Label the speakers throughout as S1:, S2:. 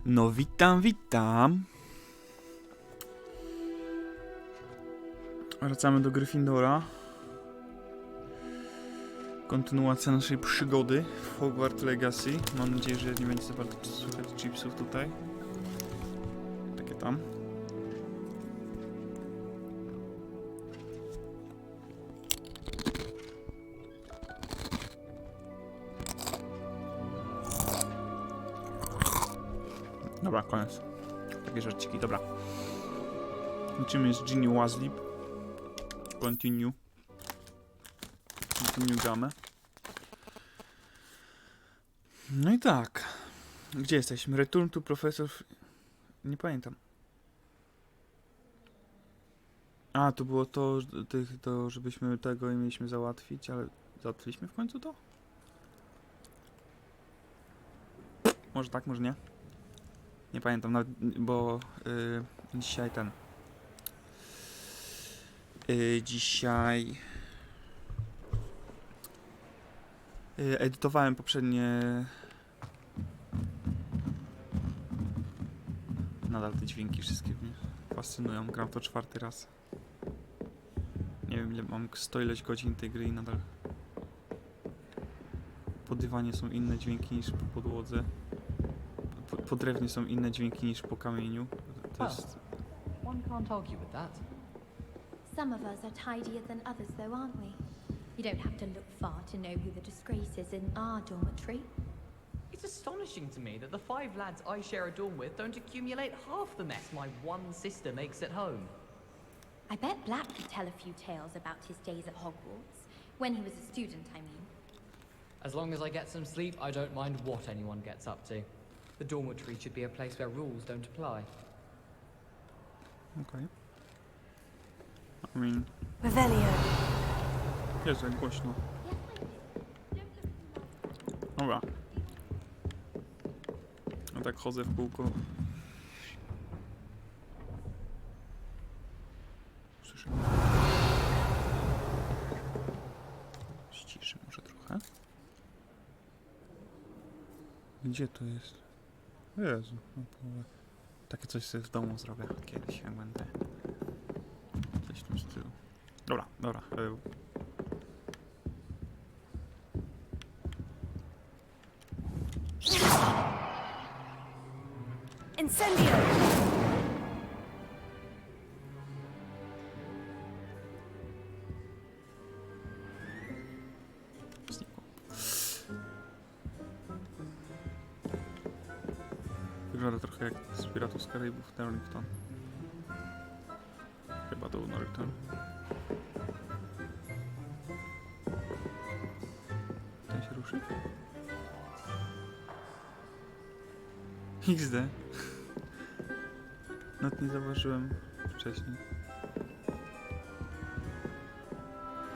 S1: No witam, witam. Wracamy do Gryffindora. Kontynuacja naszej przygody w Hogwarts Legacy. Mam nadzieję, że nie będzie za bardzo słychać chipsów tutaj. Takie tam. Dobra, koniec. Takie żarciki, dobra. Liczymy z Ginny Weasley. Continue gamę. No i tak. Gdzie jesteśmy? Return to Professor... Nie pamiętam. A, to było to, żebyśmy tego i mieliśmy załatwić, ale załatwiliśmy w końcu to? Może tak, może nie. Nie pamiętam, nawet, bo dzisiaj dzisiaj edytowałem poprzednie. Nadal te dźwięki wszystkie mnie fascynują. Gram to 4. raz. Nie wiem, ile mam 100 ileś godzin tej gry i nadal po dywanie są inne dźwięki niż po podłodze. Po drewnie są inne dźwięki niż po kamieniu. To jest...
S2: One can't argue with that.
S3: Some of us are tidier than others, though, aren't we? You don't have to look far to know who the disgrace is in our dormitory.
S2: It's astonishing to me that the 5 lads I share a dorm with don't accumulate half the mess my one sister makes at home.
S3: I bet Black could tell a few tales about his days at Hogwarts. When he was a student, I mean.
S2: As long as I get some sleep, I don't mind what anyone gets up to. The dormitory should be a place where rules don't apply.
S1: Okej. I mean...
S4: Revelio.
S1: Jezu, jak głośno. Dobra. Ja tak chodzę w kółko. Słyszę. Ściszę może trochę. Gdzie to jest? Jezu. No, takie coś sobie w domu zrobię kiedyś, jak będę. Coś w tym stylu. Dobra, dobra.
S4: Incendio.
S1: Znikło. Wygląda trochę jak z Piratów z Karaibów Norrington. Chyba to był Norrington. Ten się ruszy? XD. Nawet nie zauważyłem wcześniej.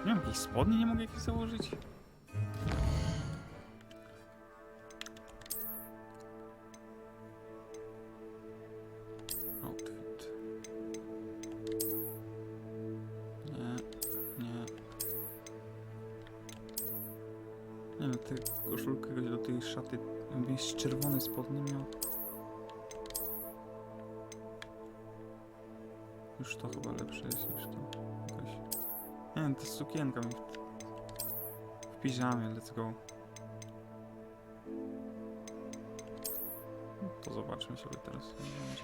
S1: Nie mam jakichś spodni, nie mogę jakichś założyć. Outfit. Nie. Nie no, tę koszulkę do tej szaty. Jakbyś czerwone spodnie miał. Już to chyba lepsze jest niż to. Jakaś... Nie wiem, to jest sukienka mi w piżamie, let's go. To zobaczmy sobie teraz, co będzie.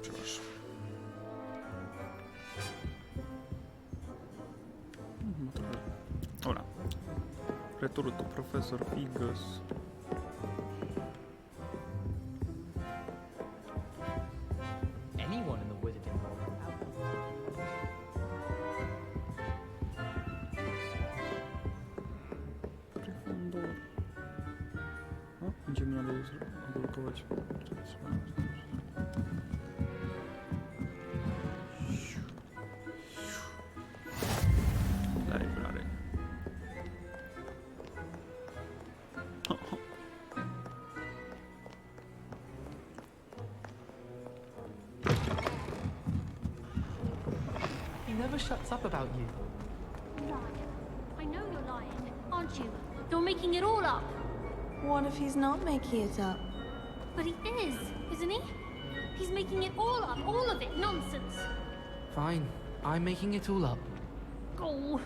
S1: Przepraszam. Dobra. Return to Professor Figgles.
S2: Anyone in the wizarding world would have them.
S1: Gryfindor. O, będziemy nadal odblokować. Library.
S2: He never shuts up about you.
S3: I know you're lying, aren't you? You're making it all up.
S4: What if he's not making it up?
S5: But he is, isn't he? He's making it all up, all of it nonsense.
S2: Fine, I'm making it all up.
S5: Oh,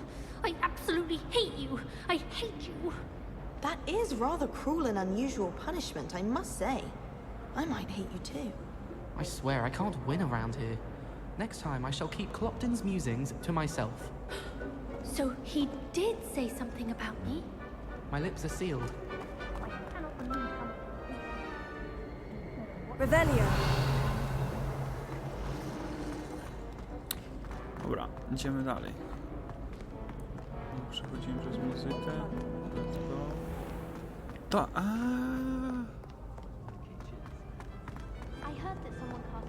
S5: I absolutely hate you. I hate you.
S6: That is rather cruel and unusual punishment, I must say. I might hate you too.
S2: I swear I can't win around here. Next time I shall keep Clopton's musings to myself.
S5: So he did say something about me?
S2: My lips are sealed.
S5: I cannot believe how...
S4: Revelio.
S1: Dobra, idziemy dalej. Przechodzimy przez muzykę. Let's go. To,
S5: I heard that someone cast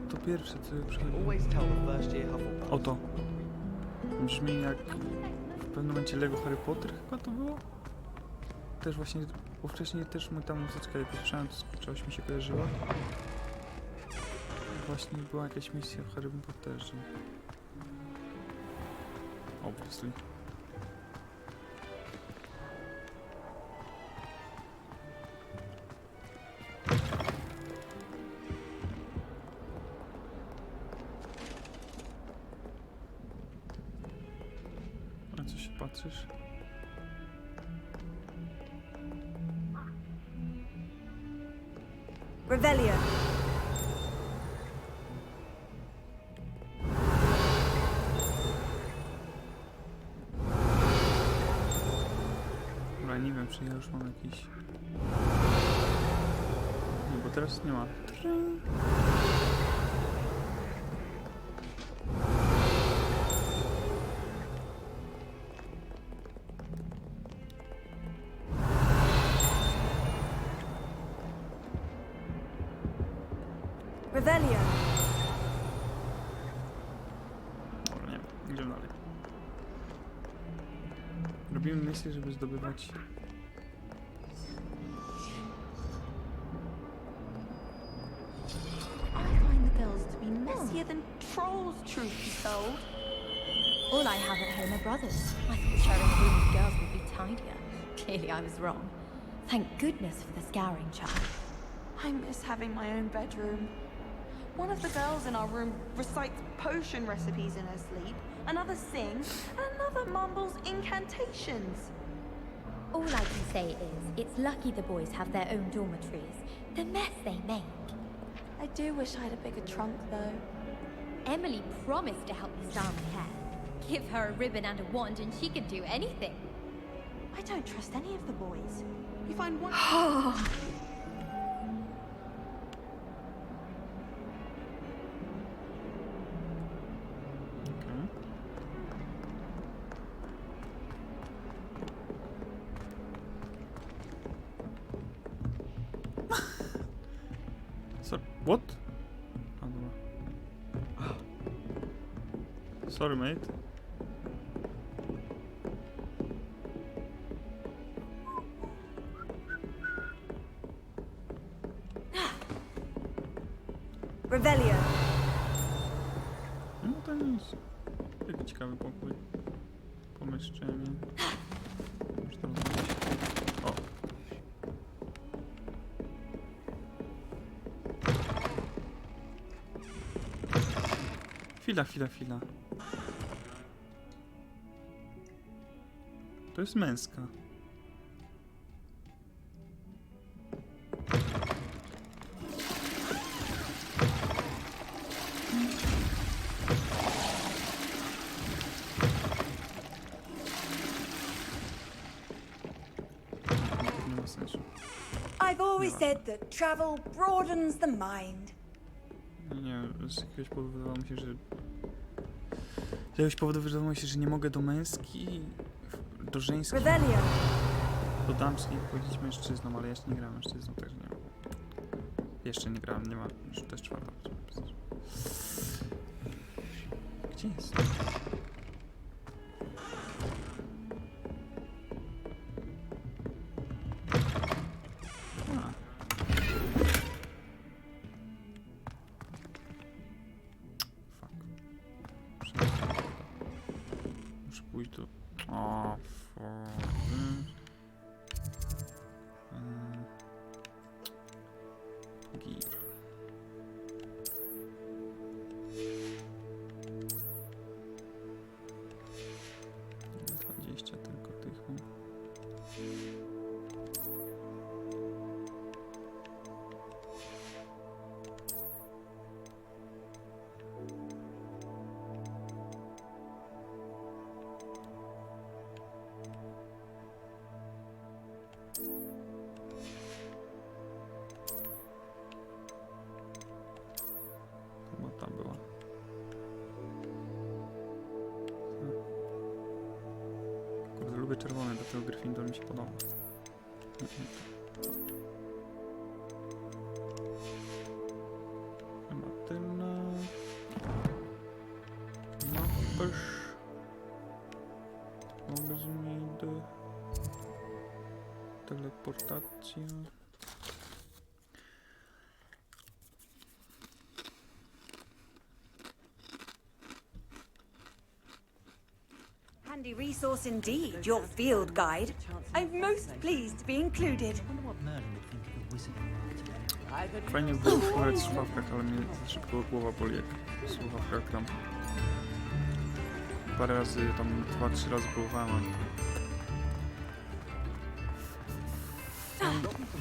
S1: to pierwsze co przychodzi.
S7: Always tell the first year Hufflepuff.
S1: Oto. Brzmi jak w pewnym momencie Lego Harry Potter chyba to było? Też właśnie, bo wcześniej też mu ta muzyczka jak słyszałem, to czegoś mi się kojarzyło. Właśnie była jakaś misja w Harry Potterze. Obviously. A co się patrzysz?
S4: Revelio.
S1: Dobra, nie wiem, czy ja już mam jakiś... Nie, bo teraz nie ma.
S4: Revelio.
S1: Dobra, nie wiem, idziemy dalej. Robimy misję, żeby zdobywać...
S6: I find the girls to be messier than trolls, truth be told.
S3: All I have at home are brothers. I thought sharing a room with girls would be tidier. Clearly I was wrong. Thank goodness for the scouring charm.
S6: I miss having my own bedroom. One of the girls in our room recites potion recipes in her sleep, another sings, and another mumbles incantations.
S3: All I can say is, it's lucky the boys have their own dormitories. The mess they make.
S6: I do wish I had a bigger trunk, though.
S3: Emily promised to help me style my hair. Give her a ribbon and a wand and she can do anything.
S6: I don't trust any of the boys. You find one...
S1: Okay. So, what? A, dobra. Sorry, mate.
S4: Revelio.
S1: No to nic. Jaki ciekawy pokój. Pomieszczenie. Już to rozmawiać. O. Chwila. To jest męska. Nie ma sensu.
S4: I've always said that travel broadens the mind.
S1: Nie, z jakiegoś powodu wydawało mi się, że... Z jakiegoś powodu wydawało mi się, że nie mogę do męskiej, do żeńskiej,
S4: Revelio.
S1: do damskiej wchodzić mężczyzną, ale jeszcze nie grałem mężczyzną, także nie mam. Jeszcze nie grałem, nie ma, już to jest czwarta. Gdzie jest? A. pójść do... O, Gear. 20 tylko tych mam. Chyba tam była. Kurde, lubię czerwone, dlatego Gryfindor mi się podoba. Chyba tyle. Mapesz. Ogzmid. Teleportacja.
S4: Handy resource indeed, your field guide. I'm most pleased to be included.
S7: I wonder what Merlin would think of the wizard.
S1: Fajnie było słuchać w słuchawkach, ale mnie szybko głowa boli, jak w słuchawkach gram. Parę razy, tam 2-3 razy próbowałem, ale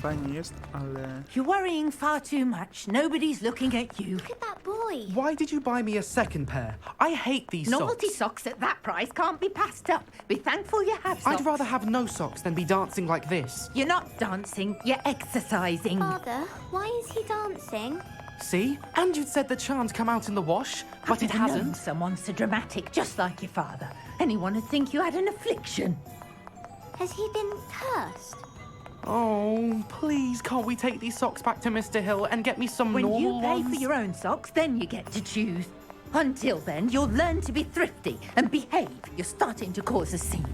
S1: fajnie jest, ale...
S8: You're worrying far too much. Nobody's looking at you.
S5: Look at that boy.
S7: Why did you buy me a second pair? I hate these
S8: Novelty
S7: socks.
S8: socks at that price can't be passed up. Be thankful you have socks.
S7: I'd rather have no socks than be dancing like this.
S8: You're not dancing, you're exercising.
S5: Father, why is he dancing?
S7: See? And you'd said the charms come out in the wash, but it
S8: I've never known
S7: hasn't.
S8: someone so dramatic, just like your father. Anyone would think you had an affliction.
S5: Has he been cursed?
S7: Oh, please, can't we take these socks back to Mr. Hill and get me some
S8: When
S7: normal
S8: you pay
S7: ones?
S8: for your own socks, then you get to choose. Until then, you'll learn to be thrifty and behave. You're starting to cause a scene.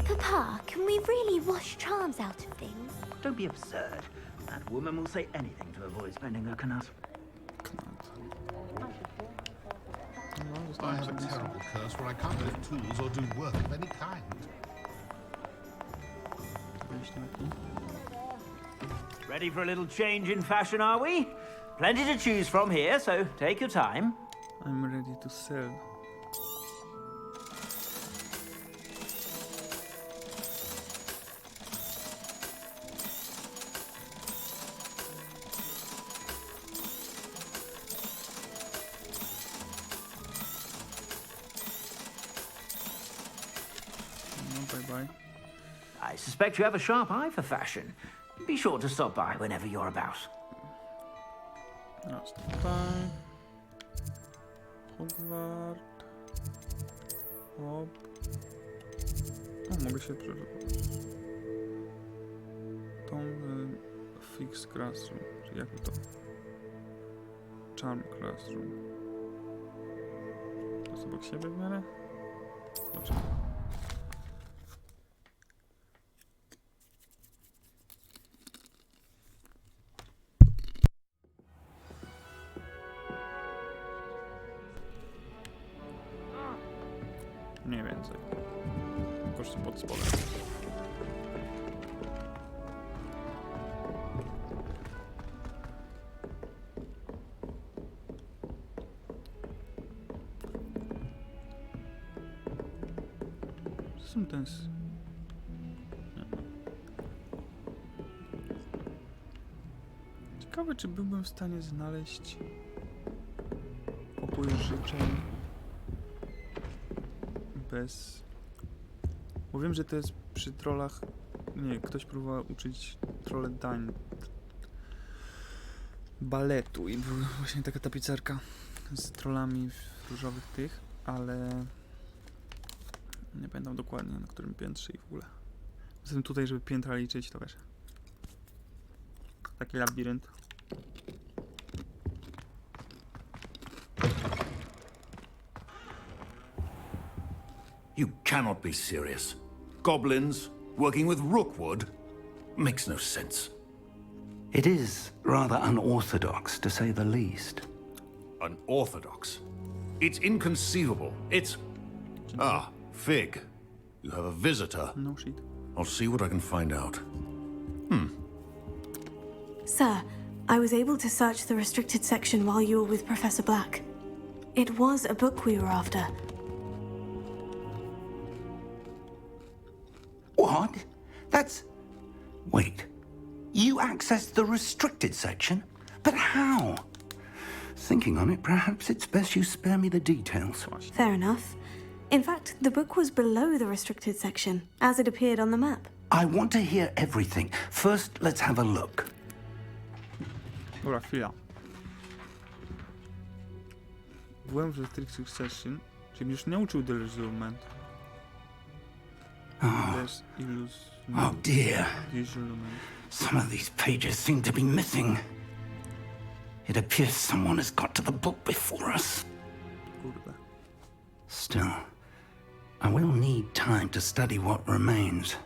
S5: Papa, can we really wash charms out of things?
S9: Don't be absurd. That woman will say anything to avoid spending her knut.
S10: I have a terrible curse where I can't lift tools or do work of any kind.
S9: Ready for a little change in fashion, are we? Plenty to choose from here, so take your time.
S1: I'm ready to sell. No, bye-bye.
S9: I suspect you have a sharp eye for fashion. Be sure to stop by whenever you're about.
S1: Raz tutaj. Hogwart. Hop. O, mogę się tą fix classroom, czy jak to? Charm classroom. To jest obok siebie w miarę? Zobaczymy. Mniej więcej. Koszty pod spodem. Co są ten... Nie. Ciekawe, czy byłbym w stanie znaleźć pokój życzeń bez... Bo wiem, że to jest przy trollach... Nie, ktoś próbował uczyć trolle dań baletu i była właśnie taka tapicerka z trollami w różowych tych, ale nie pamiętam dokładnie na którym piętrze i w ogóle. Zatem tutaj, żeby piętra liczyć, to wiesz. Taki labirynt.
S11: You cannot be serious. Goblins working with Rookwood makes no sense.
S12: It is rather unorthodox, to say the least.
S11: Unorthodox? It's inconceivable. It's... Ah, Fig, you have a visitor.
S1: No shit.
S11: I'll see what I can find out.
S13: Sir, I was able to search the restricted section while you were with Professor Black. It was a book we were after.
S12: What? That's... Wait. You accessed the restricted section? But how? Thinking on it, perhaps it's best you spare me the details.
S13: Fair enough. In fact, the book was below the restricted section, as it appeared on the map.
S12: I want to hear everything. First, let's have a look.
S1: Dobra, chwila. Byłem w restricted section, czyli już nie uczył Delusionment.
S12: Oh dear. Some of these pages seem to be missing. It appears someone has got to the book before us.
S1: Kurde.
S12: Still, I will need time to study what remains.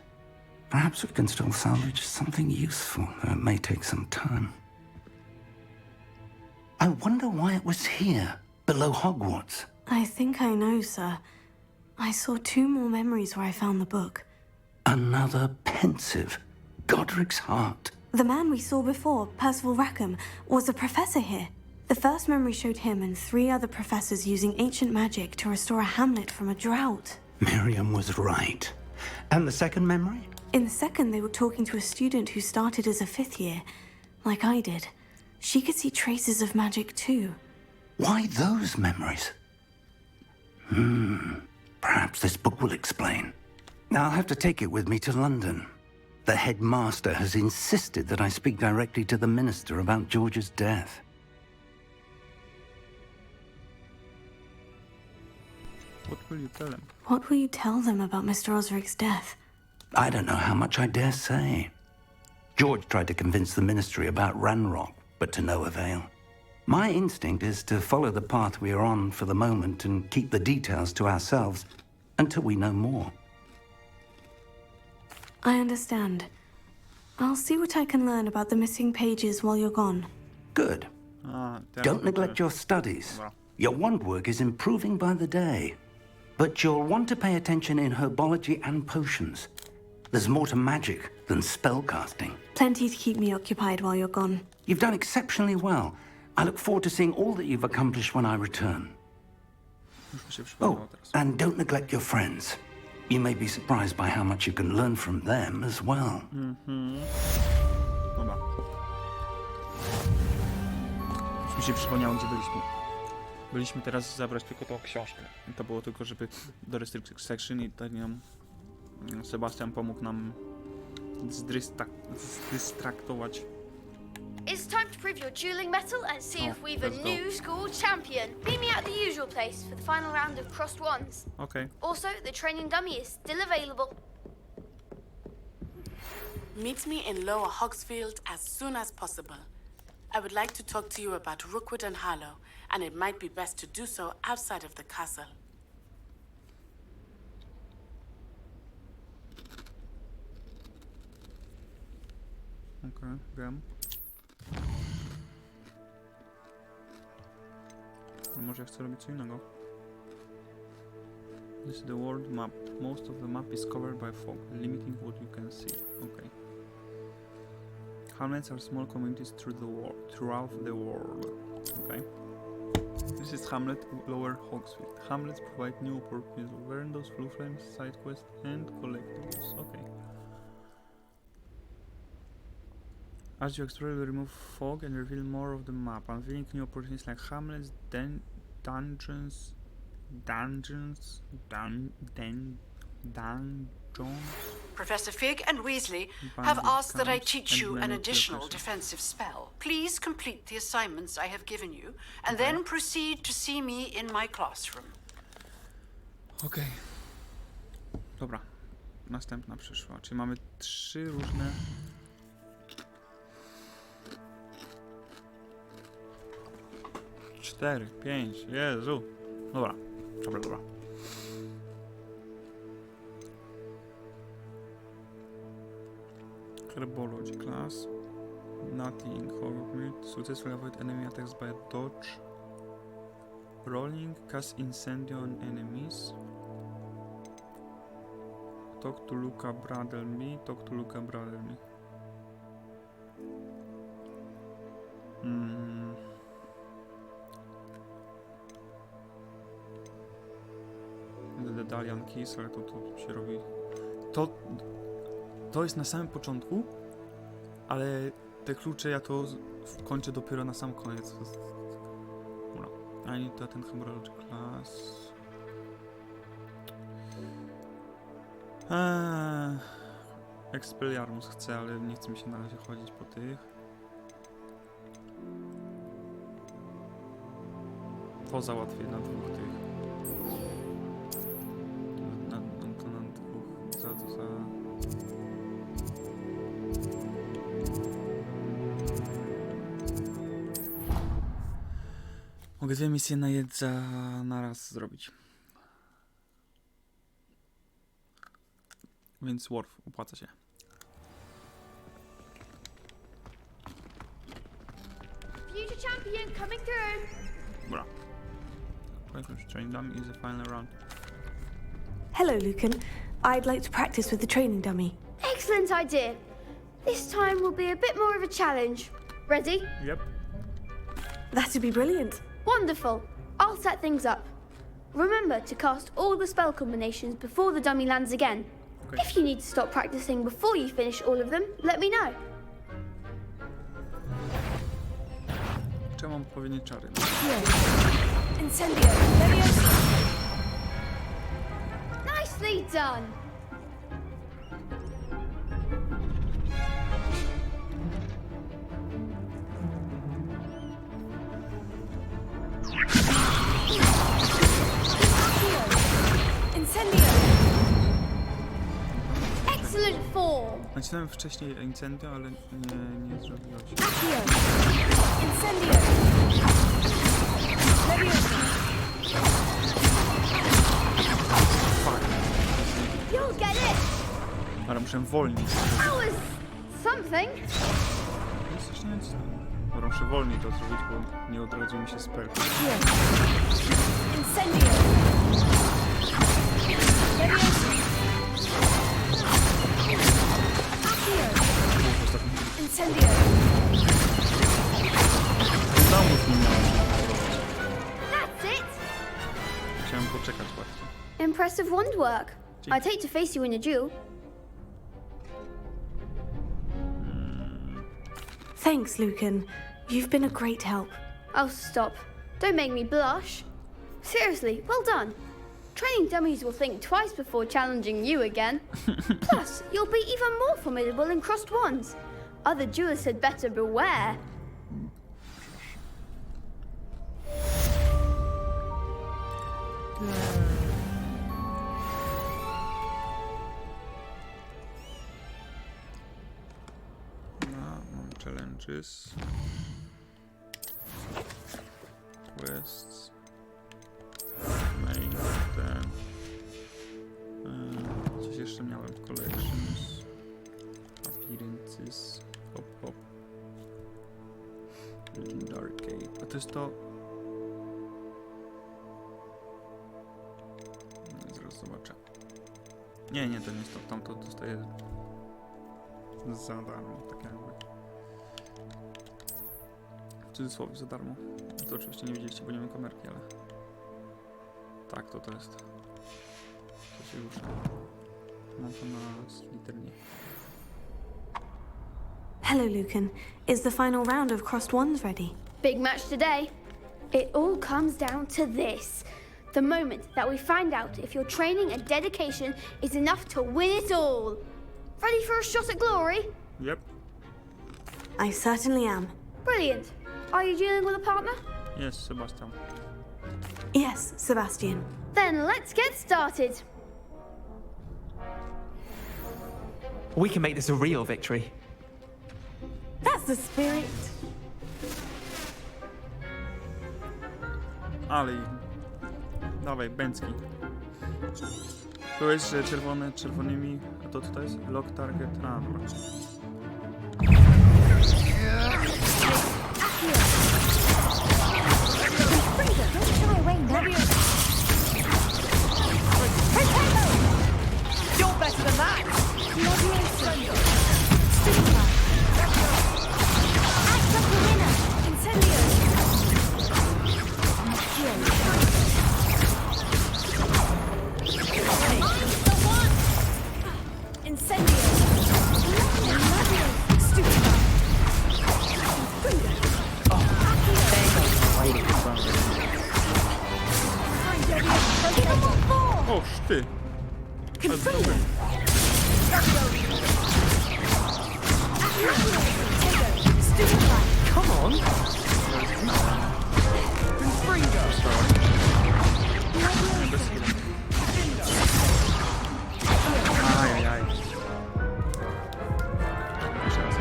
S12: Perhaps we can still salvage something useful, though it may take some time. I wonder why it was here, below Hogwarts.
S13: I think I know, sir. I saw 2 more memories where I found the book.
S12: Another pensive. Godric's heart.
S13: The man we saw before, Percival Rackham, was a professor here. The first memory showed him and 3 other professors using ancient magic to restore a hamlet from a drought.
S12: Miriam was right. And the second memory?
S13: In the second, they were talking to a student who started as a 5th year, like I did. She could see traces of magic too.
S12: Why those memories? Perhaps this book will explain. I'll have to take it with me to London. The headmaster has insisted that I speak directly to the minister about George's death.
S1: What will you tell them?
S13: What will you tell them about Mr. Osric's death?
S12: I don't know how much I dare say. George tried to convince the ministry about Ranrock, but to no avail. My instinct is to follow the path we are on for the moment and keep the details to ourselves until we know more.
S13: I understand. I'll see what I can learn about the missing pages while you're gone.
S12: Good. Don't neglect your studies. Your wand work is improving by the day. But you'll want to pay attention in herbology and potions. There's more to magic than spellcasting.
S13: Plenty to keep me occupied while you're gone.
S12: You've done exceptionally well. I look forward to seeing all that you've accomplished when I return. Oh, and don't neglect your friends. You may be surprised by how much you can learn from them as well.
S1: Dobra. Już mi się przypomniało, gdzie byliśmy. Byliśmy teraz zabrać tylko tą książkę. I to było tylko, żeby do restricted section i tak Sebastian pomógł nam zdystraktować.
S5: It's time to prove your dueling mettle and see if we've a new school champion. Meet me at the usual place for the final round of crossed wands.
S1: Okay.
S5: Also, the training dummy is still available.
S14: Meet me in Lower Hogsfield as soon as possible. I would like to talk to you about Rookwood and Harlow, and it might be best to do so outside of the castle.
S1: Okay, wiem. Może chcę robić co innego. This is the world map. Most of the map is covered by fog, limiting what you can see. Okay. Hamlets are small communities throughout the world. Okay. This is Hamlet, Lower Hogsfield. Hamlets provide new opportunities of Verandos, Blue Flames, side quests, and collectibles. Okay. As you explore, you remove fog and reveal more of the map, unveiling new opportunities like hamlets, dungeons.
S14: Professor Fig and Weasley have asked that I teach you an additional defensive spell. Please complete the assignments I have given you, and then proceed to see me in my classroom.
S1: Okay. Dobra. Następna przyszła. Czyli mamy 3 różne... Cztery, 5, Jezu. Dobra. Herbology class. Nothing. Successfully avoid enemy attacks by dodge. Rolling. Cast incendio on enemies. Talk to Luca, brother me. Talk to Luca, brother me. The Dalian Keys, ale to się robi... To jest na samym początku, ale te klucze ja to kończę dopiero na sam koniec. Dobra. I need to attend Hemorrhagic class. Expelliarmus chcę, ale nie chce mi się na razie chodzić po tych. To załatwię na dwóch tych. To na dwóch. Za... Mogę 2 misje na raz zrobić. Więc Worf opłaca się.
S5: Future champion coming through.
S1: Dobra. Training dummy is the final round.
S13: Hello, Lucan. I'd like to practice with the training dummy.
S5: Excellent idea. This time will be a bit more of a challenge. Ready?
S1: Yep.
S13: That'd be brilliant.
S5: Wonderful. I'll set things up. Remember to cast all the spell combinations before the dummy lands again.
S1: Okay.
S5: If you need to stop practicing before you finish all of them, let me know.
S1: Czy mam odpowiednie czary?
S3: Incendio. Leviosa.
S5: Nicely done.
S3: Incendio.
S5: Excellent form.
S1: Nacisnąłem wcześniej Incendio, ale nie zrobiło się.
S3: Incendio. Leviosa.
S5: You'll get it.
S1: Ale muszę wolniej.
S5: That was something.
S1: Coś nie nacisnąłem. Dobra, muszę wolniej to zrobić, bo nie odrodził mi się spell.
S3: Incendio. Leviosa. Incendio.
S1: Zamów nie miałem.
S5: That's it.
S1: Chciałem poczekać bardzo.
S5: Impressive wand work. I'd hate to face you in a duel.
S13: Thanks, Lucan. You've been a great help.
S5: Oh, stop. Don't make me blush. Seriously, well done. Training dummies will think twice before challenging you again. Plus, you'll be even more formidable in crossed wands. Other duelists had better beware.
S1: Mam challenges. Quests. Main, ten. Coś jeszcze miałem. Collections. Appearances. Hop, hop. Legendary Cape. A to jest to... Zaraz zobaczę. Nie, to nie jest to. Tamto dostaję za darmo, tak jakby. W cudzysłowie za darmo. To oczywiście nie widzieliście, bo nie mam kamerki, ale... Tak, to jest. To się rusza. Mam to na liternie.
S13: Hello, Lucan. Is the final round of crossed wands ready?
S5: Big match today. It all comes down to this. The moment that we find out if your training and dedication is enough to win it all. Ready for a shot at glory?
S1: Yep.
S13: I certainly am.
S5: Brilliant. Are you dealing with a partner?
S1: Yes, Sebastian.
S13: Yes, Sebastian.
S5: Then let's get started.
S7: We can make this a real victory.
S13: That's the spirit.
S1: Ale... Dawaj, bęcki. Tu jest, że czerwone czerwonymi, a to tutaj jest lock target. A, dobra.
S3: You're better than
S1: ty!
S7: Come on!
S1: Ajajaj. Jeszcze raz.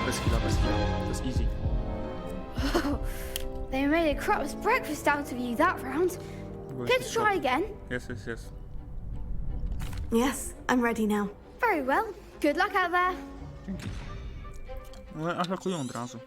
S1: Bez chwila. To jest easy.
S5: They made a crap's breakfast out of you that round. Care to try again?
S1: Yes.
S13: Yes, I'm ready now.
S5: Very well. Good luck out there.
S1: Ale atakują od razu.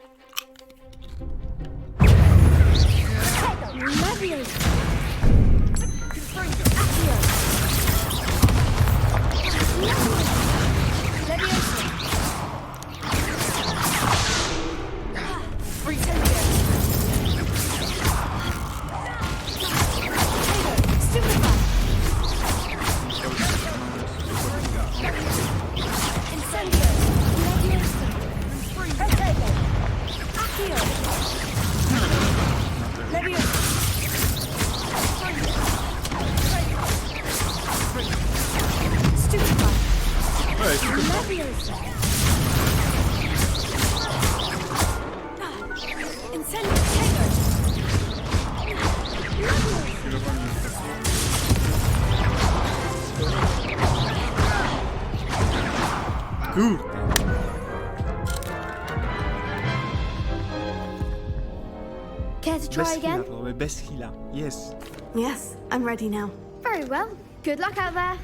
S1: Kurde.
S5: Care to try again?
S1: Bez heala. Yes.
S13: Yes, I'm ready now.
S5: Very well. Good luck out there.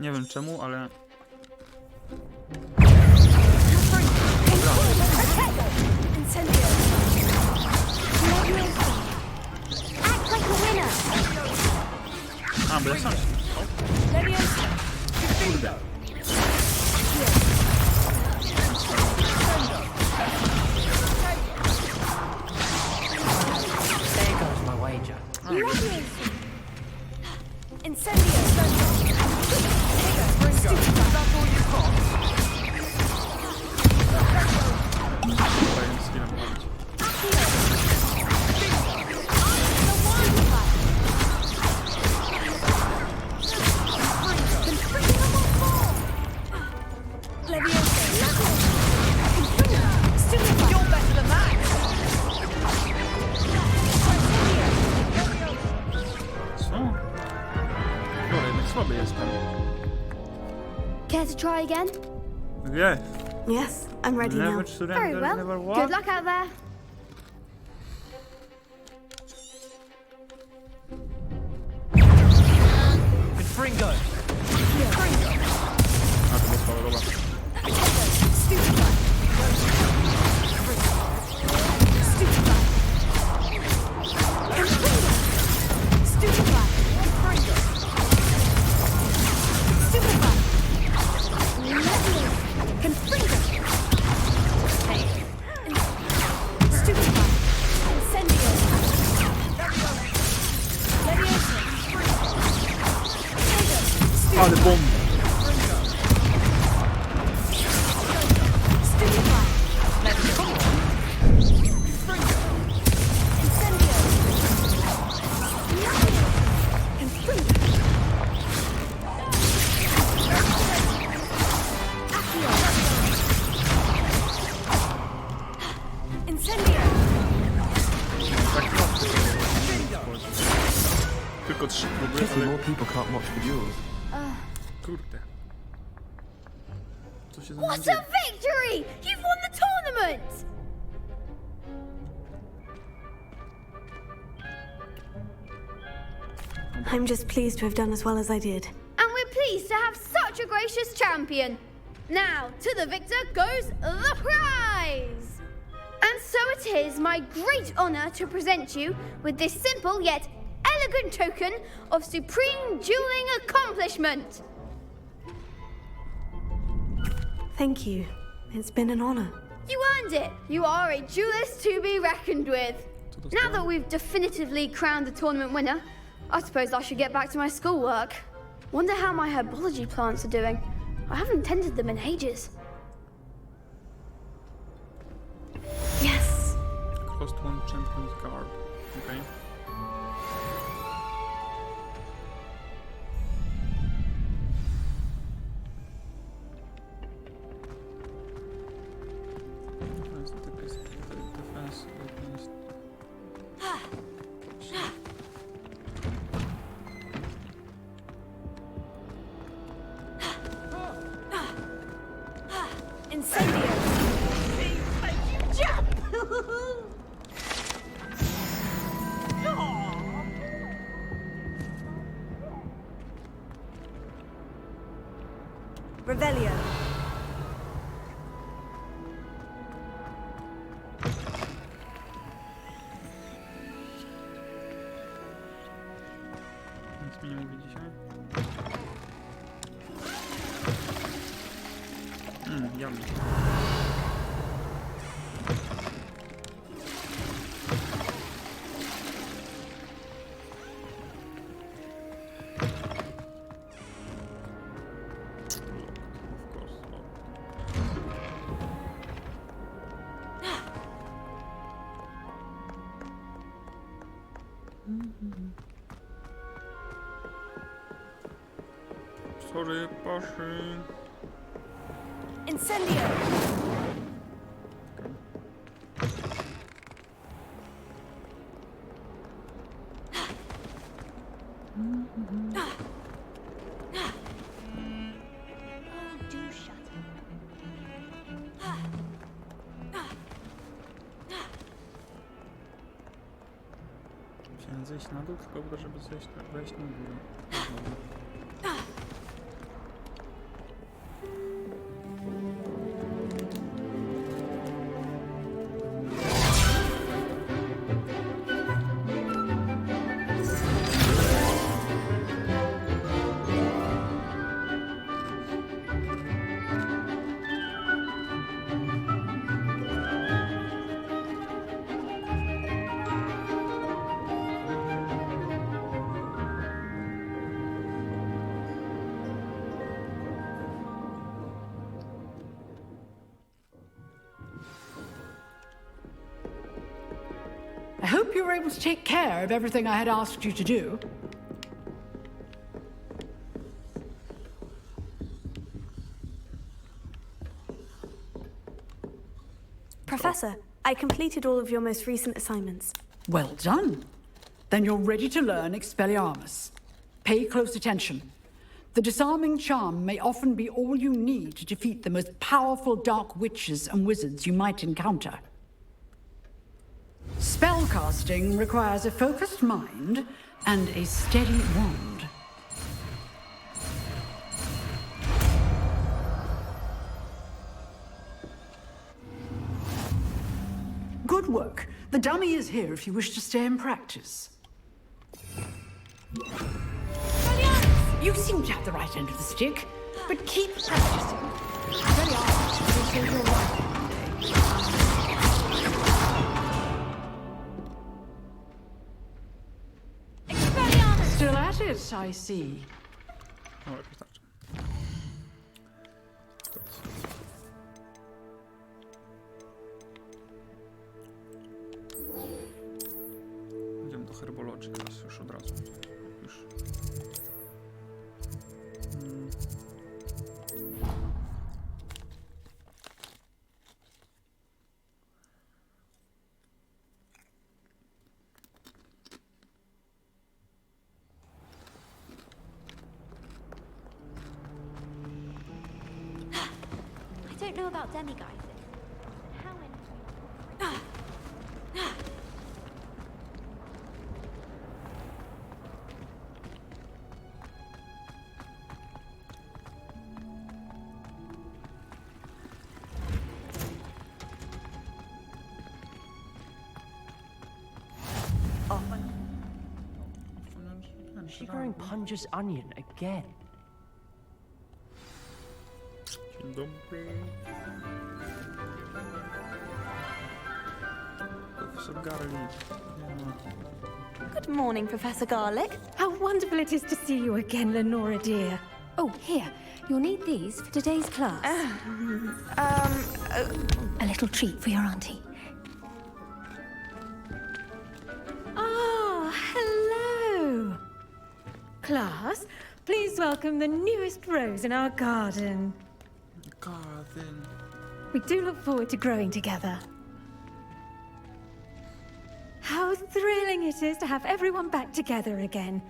S1: Nie wiem czemu, ale...
S5: Act like a winner.
S1: A, bo ja sam się... Kurde.
S2: There goes my wager.
S6: Incendio!
S5: Care to try again?
S1: Yeah.
S13: Yes, I'm ready now.
S1: Never surrender,
S5: Very well.
S1: never what?
S5: Good luck out there.
S2: Fringo!
S1: A, to było słabe, dobra. Ale bomba! Tylko 3 próby, ale...
S7: more people can't watch the duels.
S1: Kurde. Co się ze mną
S5: What
S1: dzieje?
S5: a victory! You've won the tournament!
S13: I'm just pleased to have done as well as I did.
S5: And we're pleased to have such a gracious champion. Now, to the victor goes the prize! And so it is my great honor to present you with this simple yet elegant token of supreme dueling accomplishment.
S13: Thank you. It's been an honor.
S5: You earned it. You are a duelist to be reckoned with. Now that we've definitively crowned the tournament winner, I suppose I should get back to my schoolwork. Wonder how my herbology plants are doing. I haven't tended them in ages.
S13: Yes.
S1: Cost 1 champion's garb. Okay.
S4: Revelio.
S1: Nic mi nie mówi dzisiaj. Yummy. Sorry, Paszy.
S4: Incendio.
S1: Chciałem zejść na dół, tylko żeby wejść na górę.
S14: I hope you were able to take care of everything I had asked you to do.
S13: Professor, I completed all of your most recent assignments.
S14: Well done. Then you're ready to learn Expelliarmus. Pay close attention. The disarming charm may often be all you need to defeat the most powerful dark witches and wizards you might encounter. Spellcasting requires a focused mind and a steady wand. Good work. The dummy is here if you wish to stay and practice. You seem to have the right end of the stick, but keep practicing. Expelliarmus will save your life. Still at it, I see.
S1: O, jakoś starczy. Idziemy do herbologii teraz już od razu. Już.
S3: I don't know about demiguises. How
S15: Is she growing Punja's onion again?
S1: Dzień dobry. Professor Garlic.
S6: Good morning, Professor Garlic.
S16: How wonderful it is to see you again, Lenora dear. Oh, here. You'll need these for today's class. A little treat for your auntie. Ah, hello. Class, please welcome the newest rose in our garden.
S1: Garden.
S16: We do look forward to growing together. How thrilling it is to have everyone back together again.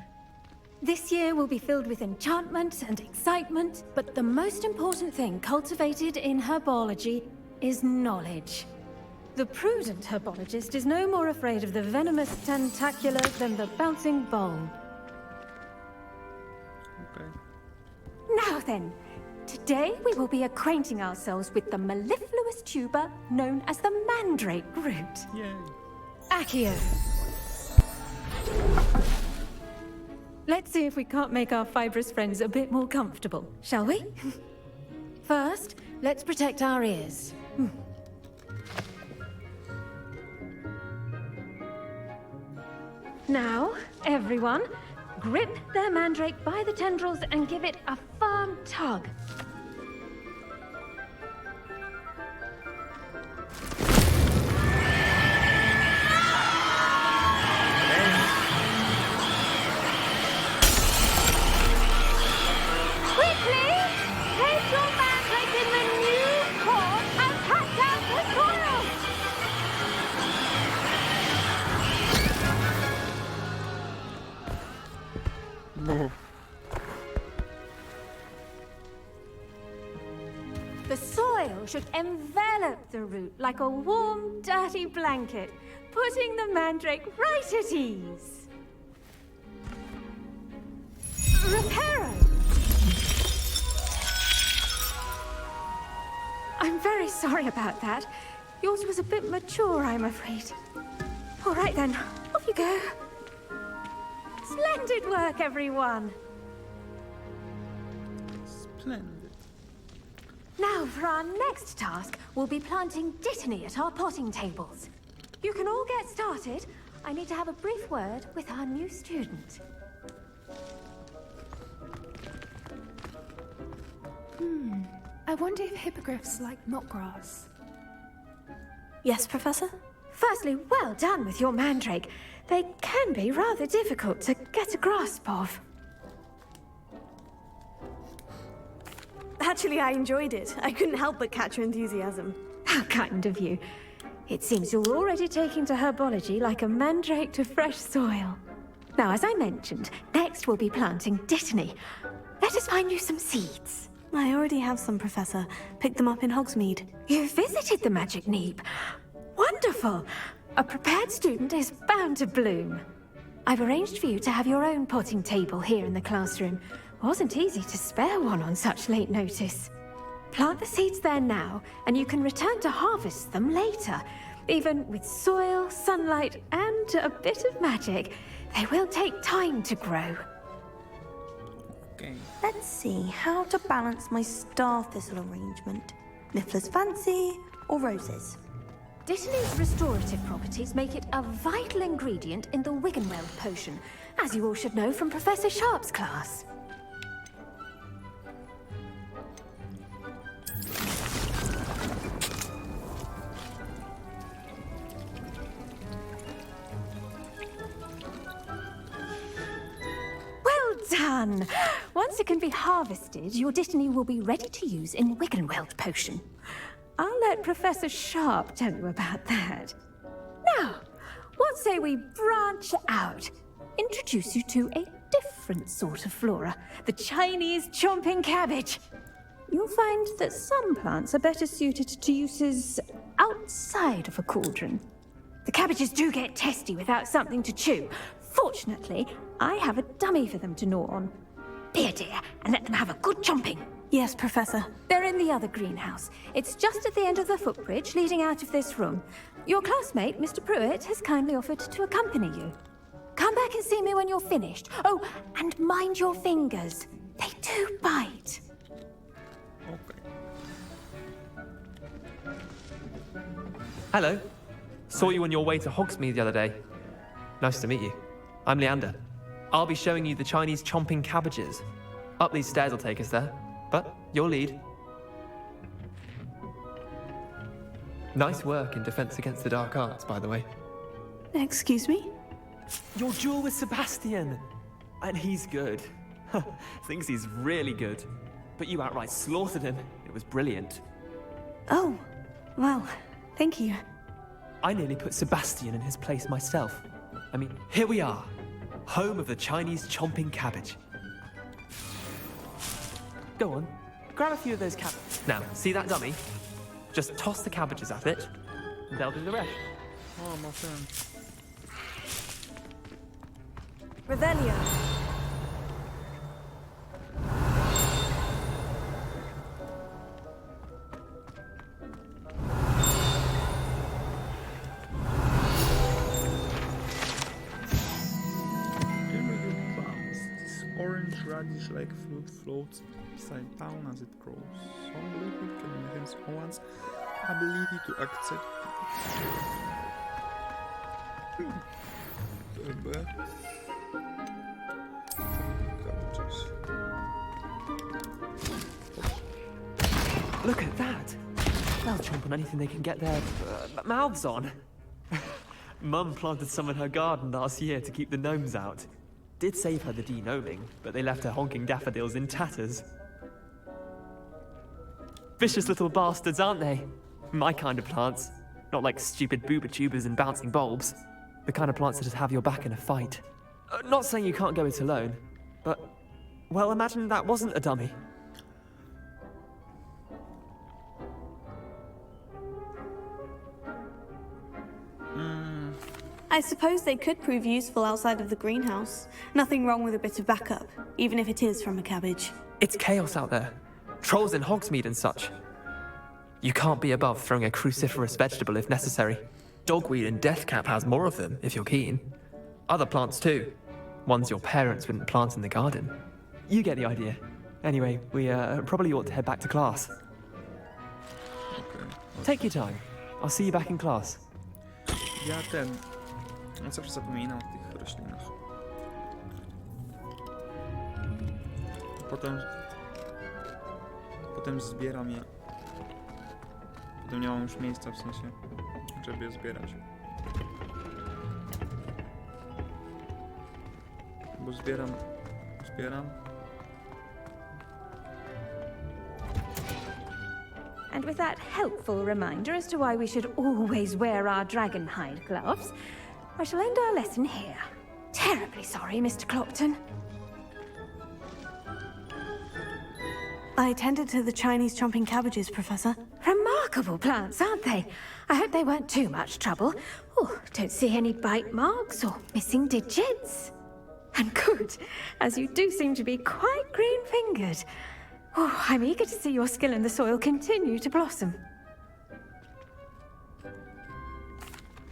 S16: This year will be filled with enchantment and excitement, but the most important thing cultivated in herbology is knowledge. The prudent herbologist is no more afraid of the venomous tentacular than the bouncing bulb.
S1: Okay.
S16: Now then, today Today we will be acquainting ourselves with the mellifluous tuber known as the mandrake root.
S1: Yay.
S16: Accio. Let's see if we can't make our fibrous friends a bit more comfortable, shall we? First, let's protect our ears. Now, everyone, grip their mandrake by the tendrils and give it a firm tug. Quickly, place your mandrake in the new pot and pat down the soil.
S1: No.
S16: The soil should envelop the root like a warm, dirty blanket, putting the mandrake right at ease. Reparo! I'm very sorry about that. Yours was a bit mature, I'm afraid. All right then, off you go. Splendid work, everyone.
S1: Splendid.
S16: Now, for our next task, we'll be planting Dittany at our potting tables. You can all get started. I need to have a brief word with our new student.
S17: I wonder if hippogriffs like knotgrass.
S13: Yes, Professor?
S16: Firstly, well done with your mandrake. They can be rather difficult to get a grasp of.
S13: Actually, I enjoyed it. I couldn't help but catch your enthusiasm.
S16: How kind of you. It seems you're already taking to herbology like a mandrake to fresh soil. Now, as I mentioned, next we'll be planting Dittany. Let us find you some seeds.
S13: I already have some, Professor. Picked them up in Hogsmeade.
S16: You visited the Magic Neep. Wonderful! A prepared student is bound to bloom. I've arranged for you to have your own potting table here in the classroom. Wasn't easy to spare one on such late notice. Plant the seeds there now, and you can return to harvest them later. Even with soil, sunlight, and a bit of magic, they will take time to grow.
S1: Okay.
S6: Let's see how to balance my star thistle arrangement. Niffler's Fancy or roses?
S16: Dittany's restorative properties make it a vital ingredient in the Wiggenweld potion, as you all should know from Professor Sharp's class. Well done! Once it can be harvested, your Dittany will be ready to use in Wiggenweld potion. I'll let Professor Sharp tell you about that. Now, what say we branch out? Introduce you to a different sort of flora, the Chinese chomping cabbage. You'll find that some plants are better suited to uses outside of a cauldron. The cabbages do get testy without something to chew. Fortunately, I have a dummy for them to gnaw on. Be a dear and let them have a good chomping.
S13: Yes, Professor.
S16: They're in the other greenhouse. It's just at the end of the footbridge leading out of this room. Your classmate, Mr. Pruitt, has kindly offered to accompany you. Come back and see me when you're finished. Oh, and mind your fingers. They do bite.
S18: Hello. Saw you on your way to Hogsmeade the other day. Nice to meet you. I'm Leander. I'll be showing you the Chinese chomping cabbages. Up these stairs will take us there, but your lead. Nice work in Defense Against the Dark Arts, by the way.
S13: Excuse me?
S18: Your duel with Sebastian! And he's good. Thinks he's really good. But you outright slaughtered him. It was brilliant.
S13: Oh, well, thank you.
S18: I nearly put Sebastian in his place myself. I mean, here we are. Home of the Chinese chomping cabbage. Go on, grab a few of those cabbages. Now, see that dummy? Just toss the cabbages at it, and they'll do the rest.
S1: Oh, my friend.
S13: Revelio.
S1: radish like fruit floats beside town as it grows. Some liquid can enhance one's ability to accept
S18: Look at that! They'll chomp on anything they can get their mouths on. Mum planted some in her garden last year to keep the gnomes out. Did save her the de-gnoming, but they left her honking daffodils in tatters. Vicious little bastards, aren't they? My kind of plants. Not like stupid booba tubers and bouncing bulbs. The kind of plants that just have your back in a fight. Not saying you can't go it alone, but... well, imagine that wasn't a dummy.
S13: I suppose they could prove useful outside of the greenhouse. Nothing wrong with a bit of backup, even if it is from a cabbage.
S18: It's chaos out there. Trolls in Hogsmeade and such. You can't be above throwing a cruciferous vegetable if necessary. Dogweed and deathcap has more of them, if you're keen. Other plants too. Ones your parents wouldn't plant in the garden. You get the idea. Anyway, we probably ought to head back to class.
S1: Okay.
S18: Take your time. I'll see you back in class.
S1: On zawsze zapominam o tych roślinach. Potem zbieram je. Potem nie mam już miejsca, w sensie, żeby je zbierać. Bo zbieram.
S16: And with that helpful reminder as to why we should always wear our dragon hide gloves, I shall end our lesson here. Terribly sorry, Mr. Clopton.
S13: I tended to the Chinese chomping cabbages, Professor.
S16: Remarkable plants, aren't they? I hope they weren't too much trouble. Oh, don't see any bite marks or missing digits. And good, as you do seem to be quite green-fingered. Oh, I'm eager to see your skill in the soil continue to blossom.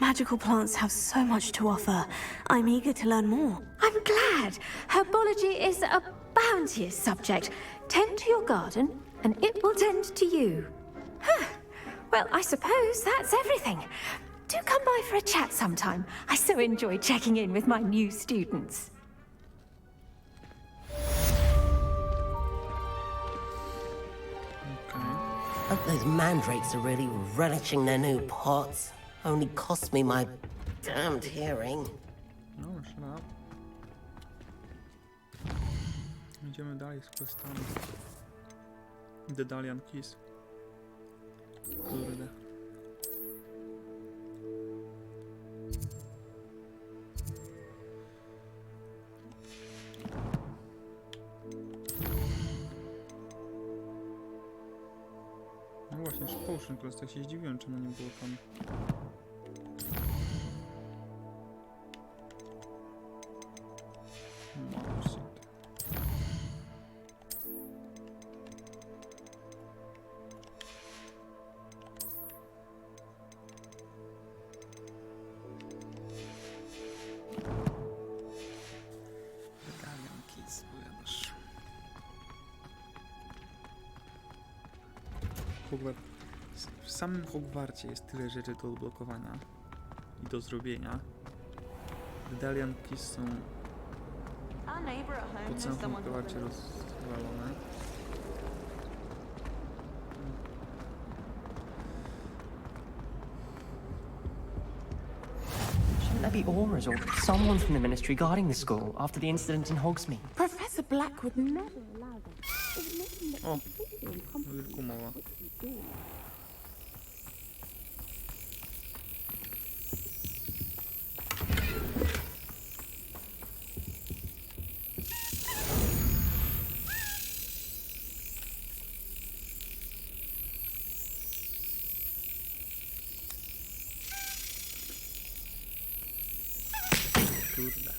S13: Magical plants have so much to offer. I'm eager to learn more.
S16: I'm glad. Herbology is a bounteous subject. Tend to your garden, and it will tend to you. Huh. Well, I suppose that's everything. Do come by for a chat sometime. I so enjoy checking in with my new students.
S19: Hope those mandrakes are really relishing their new pots. Only cost me my damned hearing.
S1: No, shut up. Idziemy dalej z questami. Dedalian Kiss. Kurde. No właśnie, Potion Class, tak się zdziwiłem, czemu nie było tam. W samym Hogwarcie jest tyle rzeczy do odblokowania i do zrobienia. Dedalian Keys są po całym Hogwarcie rozwalone.
S15: Shouldn't there be Aurors or someone from the Ministry guarding the school after the incident in Hogsmeade?
S17: Professor Black would never allow them.
S1: O, wilku mowa. Kurde.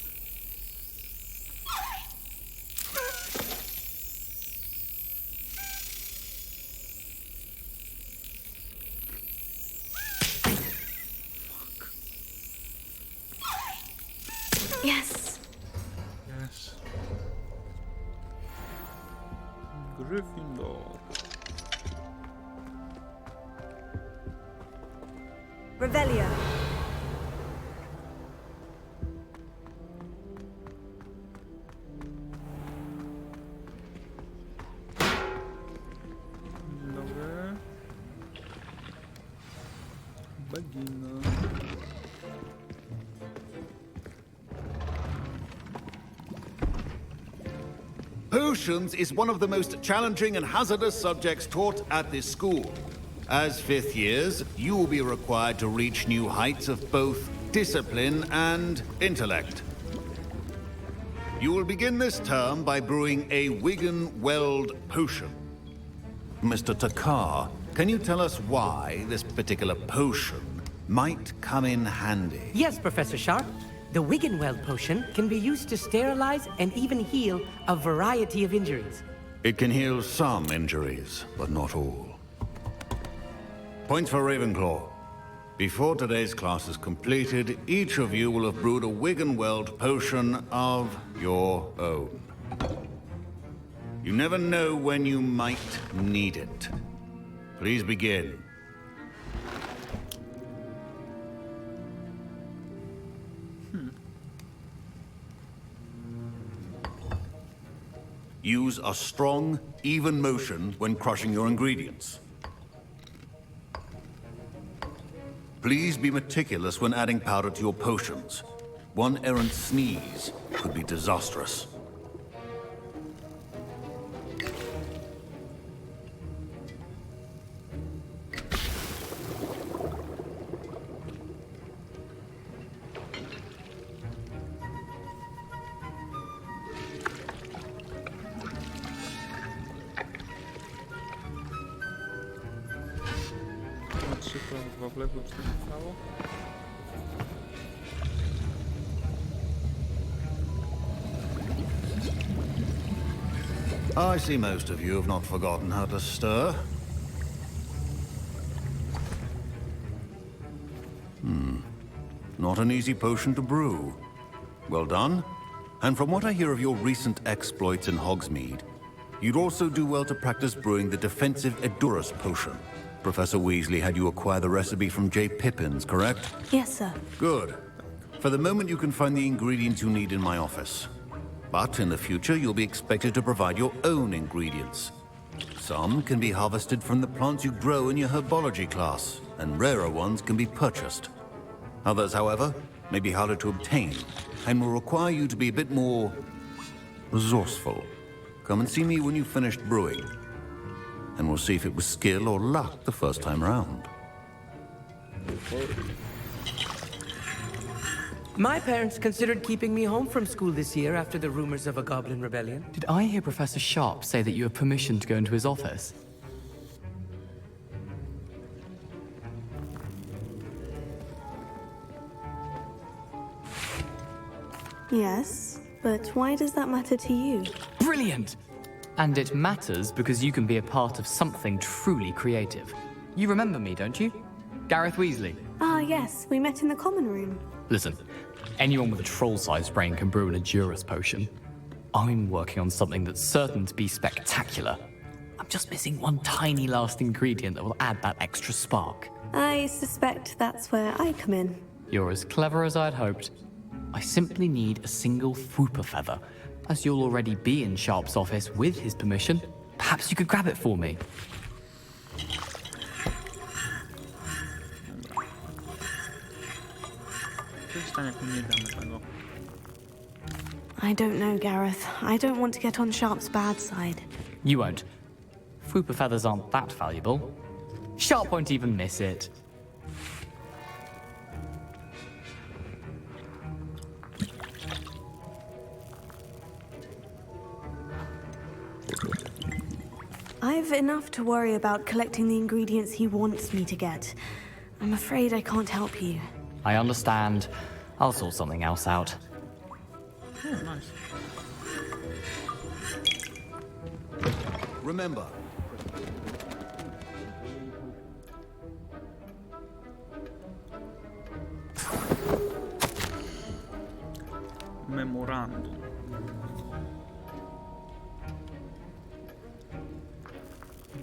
S13: Yes.
S1: Yes. Gryfindor.
S4: Revelio.
S1: Dobry. Bagina.
S11: Potions is one of the most challenging and hazardous subjects taught at this school. As fifth years, you will be required to reach new heights of both discipline and intellect. You will begin this term by brewing a Wiggen-Weld potion. Mr. Takar, can you tell us why this particular potion might come in handy?
S20: Yes, Professor Sharp. The Wiggen-Weld potion can be used to sterilize and even heal a variety of injuries.
S11: It can heal some injuries, but not all. Points for Ravenclaw. Before today's class is completed, each of you will have brewed a Wiggen-Weld potion of your own. You never know when you might need it. Please begin. Use a strong, even motion when crushing your ingredients. Please be meticulous when adding powder to your potions. One errant sneeze could be disastrous.
S1: Dwa w lewo, 4 w prawo.
S11: I see most of you have not forgotten how to stir. Not an easy potion to brew. Well done. And from what I hear of your recent exploits in Hogsmeade, you'd also do well to practice brewing the defensive Edurus potion. Professor Weasley had you acquire the recipe from J. Pippin's, correct?
S13: Yes, sir.
S11: Good. For the moment, you can find the ingredients you need in my office. But in the future, you'll be expected to provide your own ingredients. Some can be harvested from the plants you grow in your herbology class, and rarer ones can be purchased. Others, however, may be harder to obtain, and will require you to be a bit more resourceful. Come and see me when you've finished brewing, and we'll see if it was skill or luck the first time round.
S20: My parents considered keeping me home from school this year after the rumors of a goblin rebellion.
S15: Did I hear Professor Sharp say that you have permission to go into his office?
S13: Yes, but why does that matter to you?
S15: Brilliant! And it matters because you can be a part of something truly creative. You remember me, don't you? Gareth Weasley.
S13: Ah, yes, we met in the common room.
S15: Listen, anyone with a troll-sized brain can brew an Edurus potion. I'm working on something that's certain to be spectacular. I'm just missing one tiny last ingredient that will add that extra spark.
S13: I suspect that's where I come in.
S15: You're as clever as I'd hoped. I simply need a single Fwooper feather. As you'll already be in Sharp's office with his permission, perhaps you could grab it for me.
S13: I don't know, Gareth. I don't want to get on Sharp's bad side.
S15: You won't. Fwooper feathers aren't that valuable. Sharp won't even miss it.
S13: I've enough to worry about collecting the ingredients he wants me to get. I'm afraid I can't help you.
S15: I understand. I'll sort something else out.
S1: Oh, nice.
S11: Remember,
S1: Memorandum.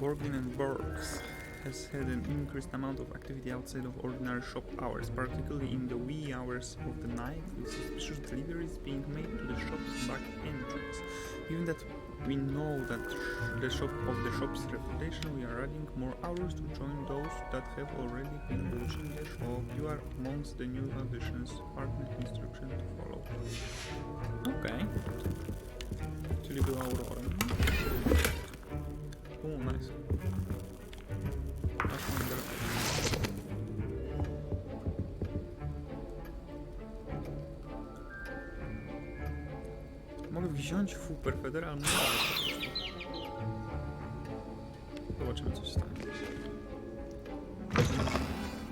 S1: Borglin and Borgs has had an increased amount of activity outside of ordinary shop hours, particularly in the wee hours of the night, with suspicious deliveries being made to the shop's back entrance. Given that we know that the shop's reputation, we are adding more hours to join those that have already been using the shop. You are amongst the new additions. Partner instruction to follow. Okay. Czyli była Aurora. Oh, nice. Mogę wziąć Fuper Federal. Zobaczymy, co się stanie.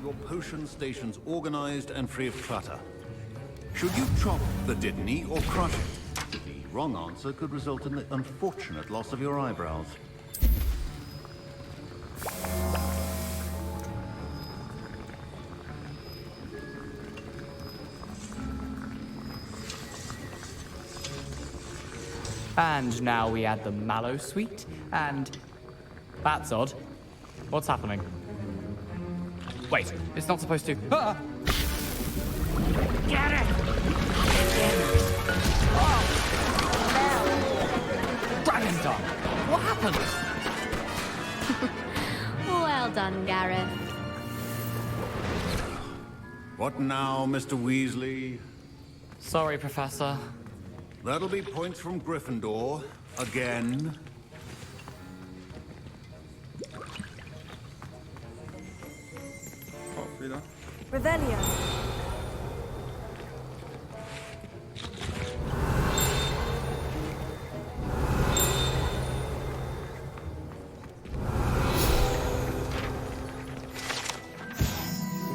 S11: Your potion station's organized and free of clutter. Should you chop the Didney or crush it? The wrong answer could result in the unfortunate loss of your eyebrows.
S15: And now we add the mallow sweet, and that's odd. What's happening? Wait, it's not supposed to. Ah! Get it! Oh! Gryfindor! What happened?
S3: Well done, Gareth.
S11: What now, Mr. Weasley?
S15: Sorry, Professor.
S11: That'll be points from Gryffindor. Again.
S1: Oh, chwila.
S4: Revelio.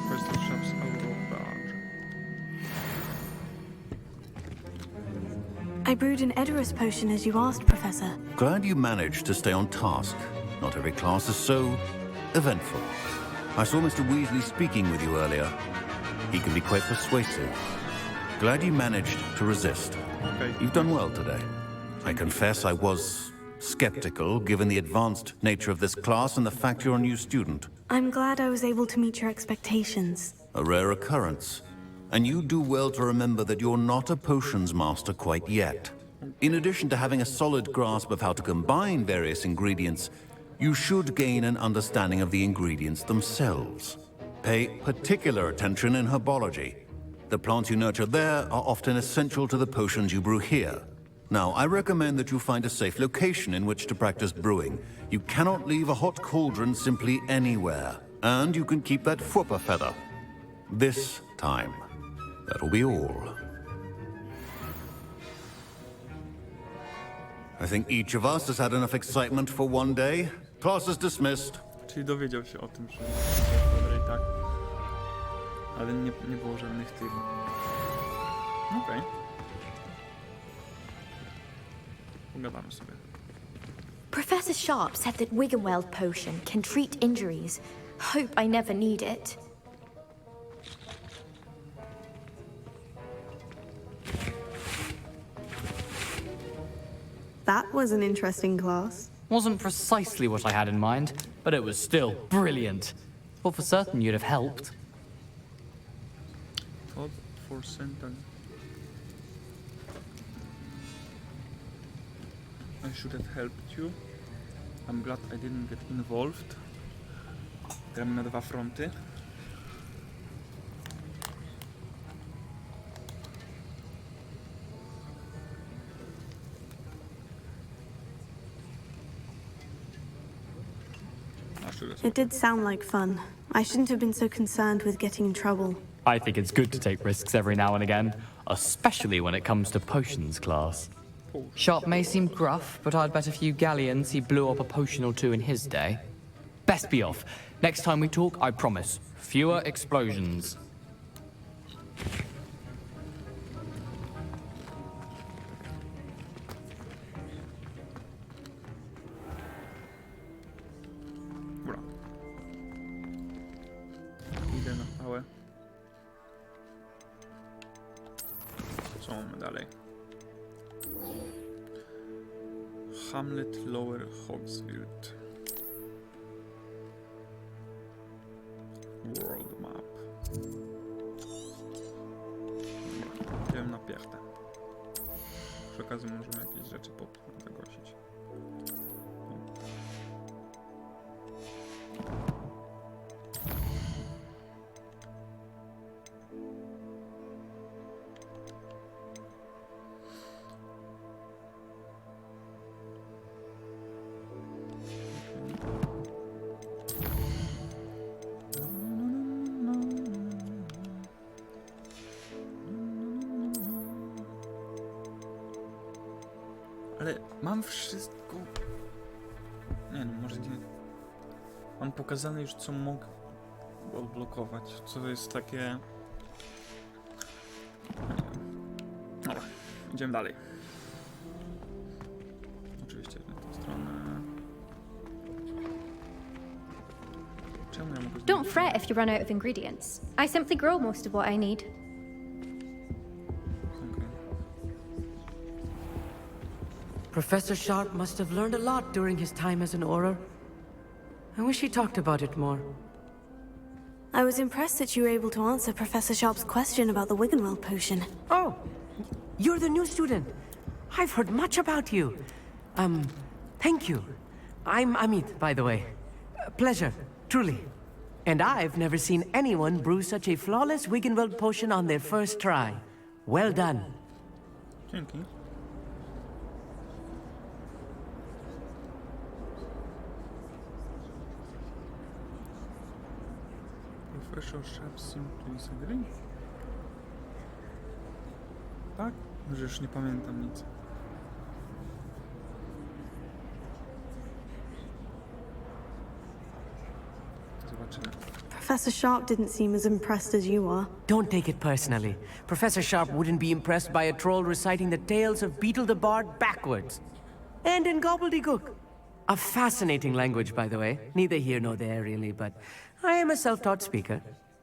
S1: Professor Shop's Aurora badge.
S13: I brewed an Edorus potion as you asked, Professor.
S11: Glad you managed to stay on task. Not every class is so eventful. I saw Mr. Weasley speaking with you earlier. He can be quite persuasive. Glad you managed to resist.
S1: Okay.
S11: You've done well today. I confess I was skeptical, given the advanced nature of this class and the fact you're a new student.
S13: I'm glad I was able to meet your expectations.
S11: A rare occurrence. And you do well to remember that you're not a potions master quite yet. In addition to having a solid grasp of how to combine various ingredients, you should gain an understanding of the ingredients themselves. Pay particular attention in herbology. The plants you nurture there are often essential to the potions you brew here. Now, I recommend that you find a safe location in which to practice brewing. You cannot leave a hot cauldron simply anywhere. And you can keep that Fwooper feather. This time. That'll be all. I think each of us has had enough excitement for one day. Class is dismissed.
S1: Czyli dowiedział się o tym, że i tak. Ale nie było żadnych tych. Okej. Pogadamy sobie.
S3: Professor Sharp said that Wiggenweld potion can treat injuries. Hope I never need it.
S13: That was an interesting class.
S15: Wasn't precisely what I had in mind, but it was still brilliant. Thought for certain you'd have helped.
S1: Thought for certain. I should have helped you. I'm glad I didn't get involved. Gramy na 2 fronty.
S13: It did sound like fun. I shouldn't have been so concerned with getting in trouble.
S15: I think it's good to take risks every now and again, especially when it comes to potions class. Sharp may seem gruff, but I'd bet a few galleons he blew up a potion or two in his day. Best be off. Next time we talk, I promise, fewer explosions.
S1: Dobra. Idę na pałę. Co mamy dalej? Hamlet Lower Hogsfield. przy okazji możemy jakieś rzeczy zagłosić. Ale mam wszystko... Nie no, może nie... Mam pokazane już, co mogę odblokować, co jest takie... Dobra, idziemy dalej. Oczywiście na tę stronę... Czemu ja mogę...
S16: Don't fret if you run out of ingredients. I simply grow most of what I need.
S20: Professor Sharp must have learned a lot during his time as an Auror. I wish he talked about it more.
S13: I was impressed that you were able to answer Professor Sharp's question about the Wiggenweld potion.
S20: Oh, you're the new student. I've heard much about you. Thank you. I'm Amit, by the way. Pleasure, truly. And I've never seen anyone brew such a flawless Wiggenweld potion on their first try. Well done.
S1: Dzięki. Professor Sharp simply disagree? Tak? Może już nie pamiętam nic. Zobaczymy.
S13: Professor Sharp didn't seem as impressed as you are.
S20: Don't take it personally. Professor Sharp wouldn't be impressed by a troll reciting the tales of Beetle the Bard backwards. And in gobbledygook. A fascinating language, by the way. Neither here nor there, really, but I am a self-taught speaker.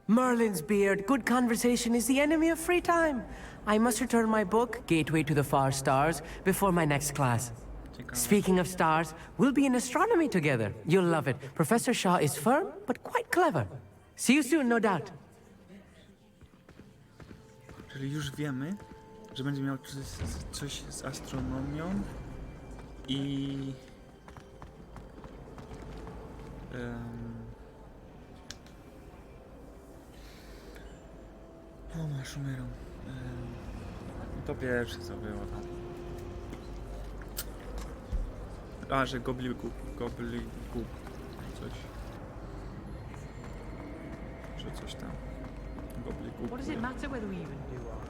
S20: Merlin's beard, good conversation is the enemy of free time. I must return my book, Gateway to the Far Stars, before my next class. Speaking of stars, we'll be in astronomy together. You'll love it. Professor Shaw is firm, but quite clever. See you soon, no doubt.
S1: Czyli już wiemy, że będzie miał coś z astronomią i... O, masz umierą. To pierwsze co było tam. A, że gobligu. Coś. Że coś tam. Gobligu.
S2: What does it matter whether we even do our...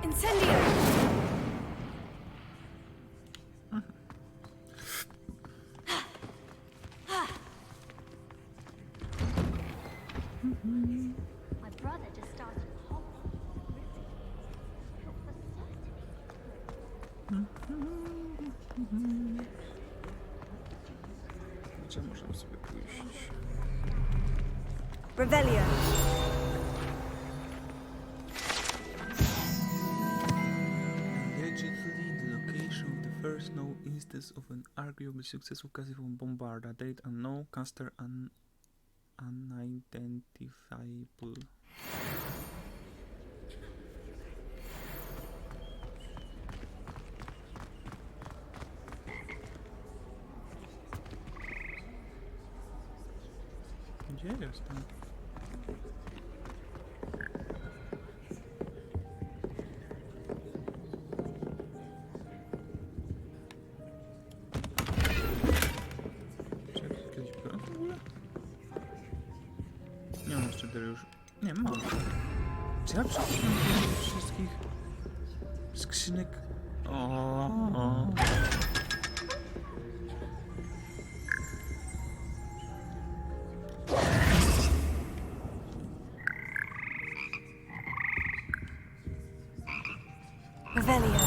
S4: Incendio!
S5: My brother just started
S1: Gdzie możemy sobie pójść?
S4: Revelio.
S1: Allegedly, the location of the first known instance of an arguably successful case of Bombarda. Date unknown, caster unidentifiable. Gdzie jestem? Czy ja kiedyś byłem w ogóle? Nie mam jeszcze już. Nie, mam. Czy ja przeczytam wszystkich skrzynek? O.
S4: Revelio.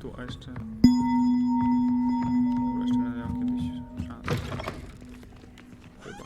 S1: tu, a jeszcze... Dobra, jeszcze będę miał kiedyś szansę. Chyba.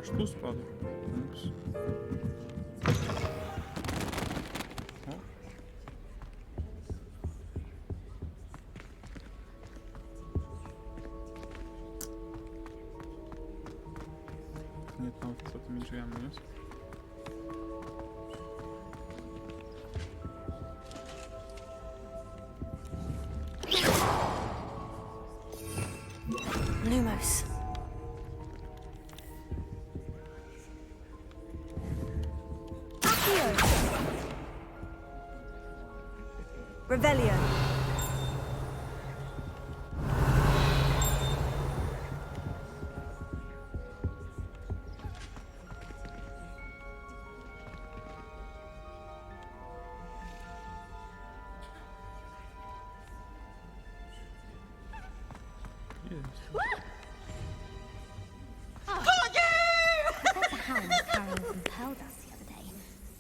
S1: Aż tu spadł. Ups. O. Nie tam, co tymi drzwiami jest.
S13: Lumos. Revelio.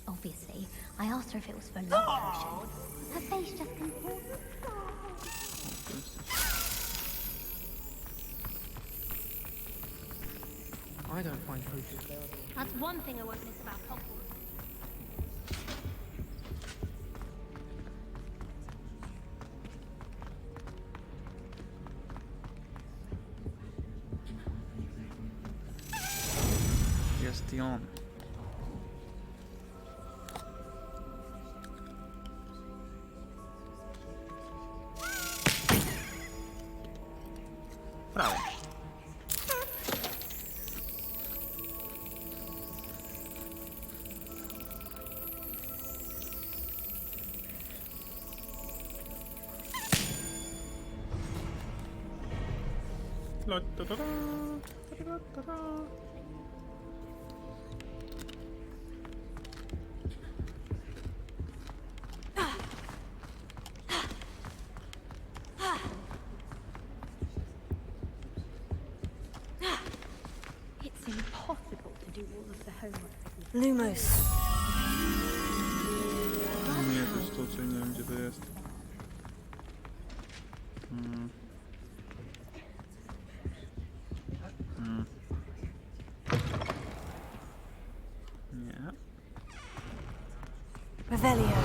S3: Obviously, I asked her if it was for love potion. Her face just contorted.
S20: I don't find potions there.
S3: That's one thing I won't miss about Hogwarts.
S1: Jest i on. Prawo. La da da da da da da.
S3: It's impossible to do all of the homework.
S13: Lumos.
S1: Nie, to jest to, co nie wiem, gdzie to jest. Nie.
S13: Revelio.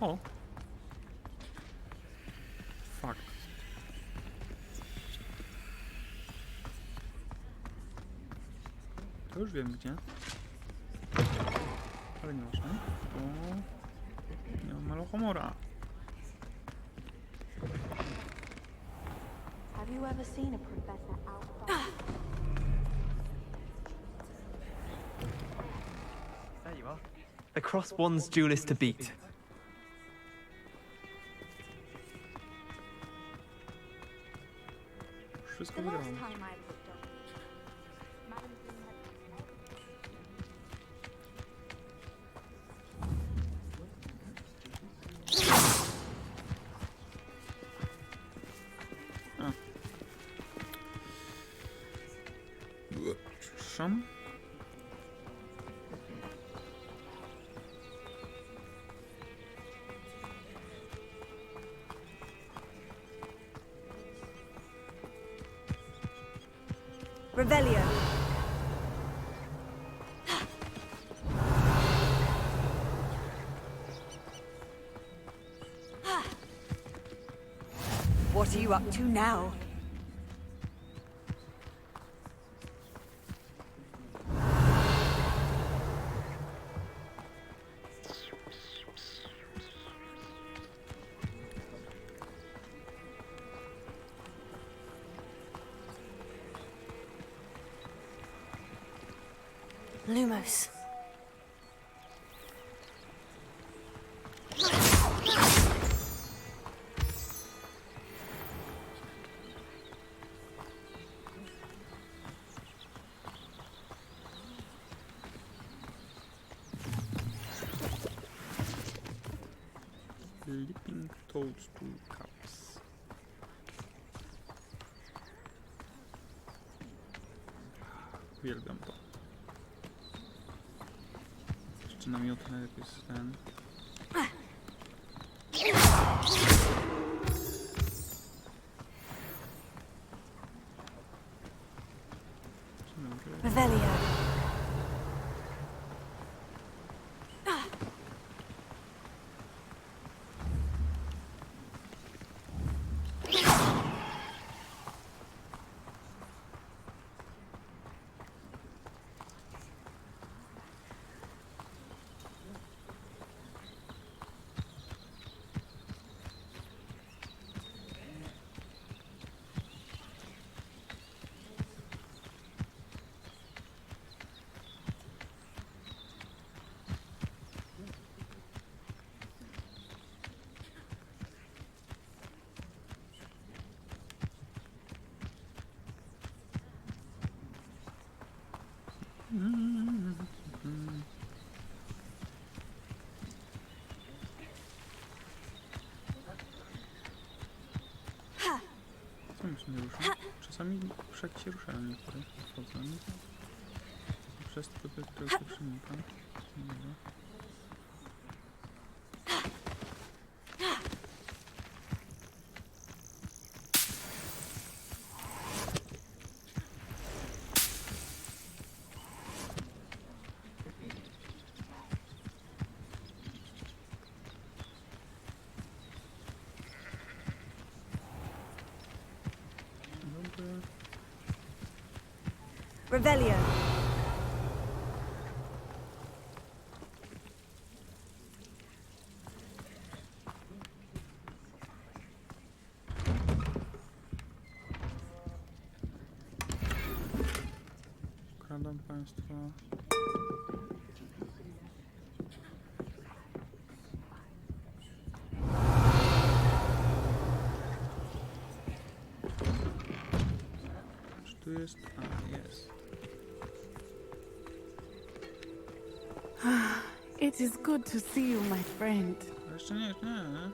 S1: O. Fuck. To już wiem gdzie. Ale nie ważne. Bo nie mam malohomora.
S6: Have you ever seen a professor outside?
S18: There you are. The Cross Wands duelist to beat.
S1: Wszystko
S6: The last
S1: wygrałem.
S6: time I looked up, Madam Green had...
S1: Przepraszam.
S4: Revelio. What are you up to now?
S13: Lumos.
S1: Leaping toadstool cups. Uwielbiam to. Jeszcze namiot najlepiej jest ten.
S13: Revelio.
S1: Czemu się nie rusza? Czasami krzaki się ruszają niektóre. Wchodzą. Przez to dopiero się przenika. Dobra.
S4: Revelio.
S1: Okradam państwa. Czy tu jest? A, jest.
S17: It is good to see you, my friend.
S1: Jeszcze nie, nie.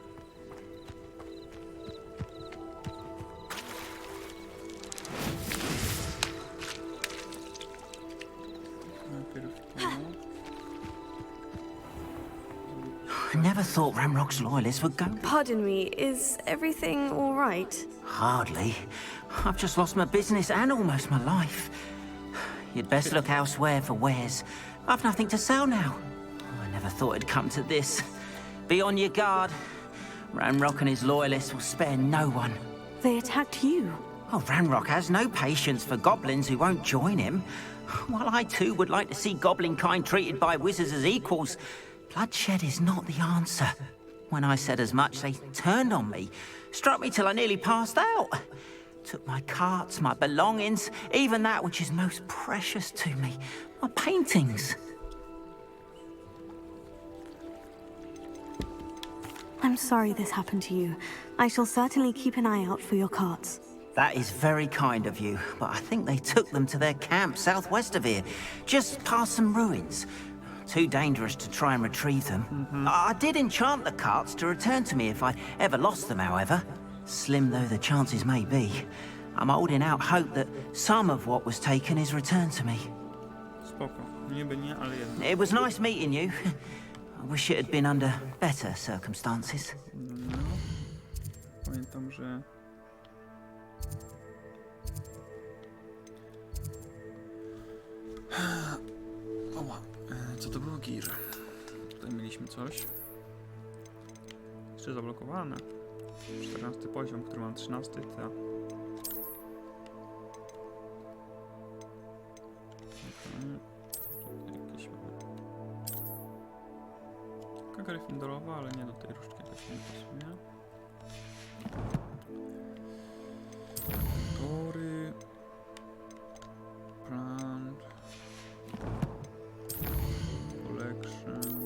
S9: I never thought Ramrock's loyalists would go.
S13: Pardon me, is everything all right?
S9: Hardly. I've just lost my business and almost my life. You'd best look elsewhere for wares. I've nothing to sell now. I never thought it'd come to this. Be on your guard. Ranrock and his loyalists will spare no one.
S13: They attacked you.
S9: Oh, Ranrock has no patience for goblins who won't join him. While I too would like to see goblin kind treated by wizards as equals, bloodshed is not the answer. When I said as much, they turned on me, struck me till I nearly passed out. Took my carts, my belongings, even that which is most precious to me, my paintings.
S13: I'm sorry this happened to you. I shall certainly keep an eye out for your carts.
S9: That is very kind of you, but I think they took them to their camp southwest of here, just past some ruins. Too dangerous to try and retrieve them. I did enchant the carts to return to me if I ever lost them, however. Slim though the chances may be, I'm holding out hope that some of what was taken is returned to me.
S1: Spoko. Niby nie, ale jednak.
S9: It was nice meeting you. I wish it had been under better circumstances.
S1: No. Pamiętam, że Oła, co to było? Gir. Tutaj mieliśmy coś. Jeszcze zablokowane. 14 poziom, który mam 13, to... Jakieś... Taka Gryffindorowa, ale nie do tej różdżki też nie pasuje. Tory... Brand... Collection...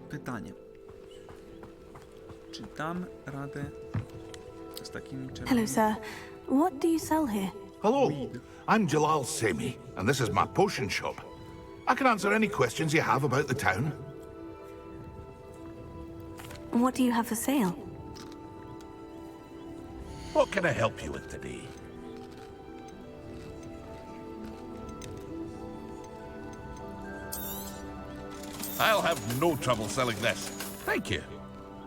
S1: Pytanie. Czy dam radę z takimi
S13: Hello, sir. What do you sell here?
S10: Hello, I'm Jalal Semi, and this is my potion shop. I can answer any questions you have about the town.
S13: What do you have for sale?
S10: What can I help you with today? I'll have no trouble selling this. Thank you.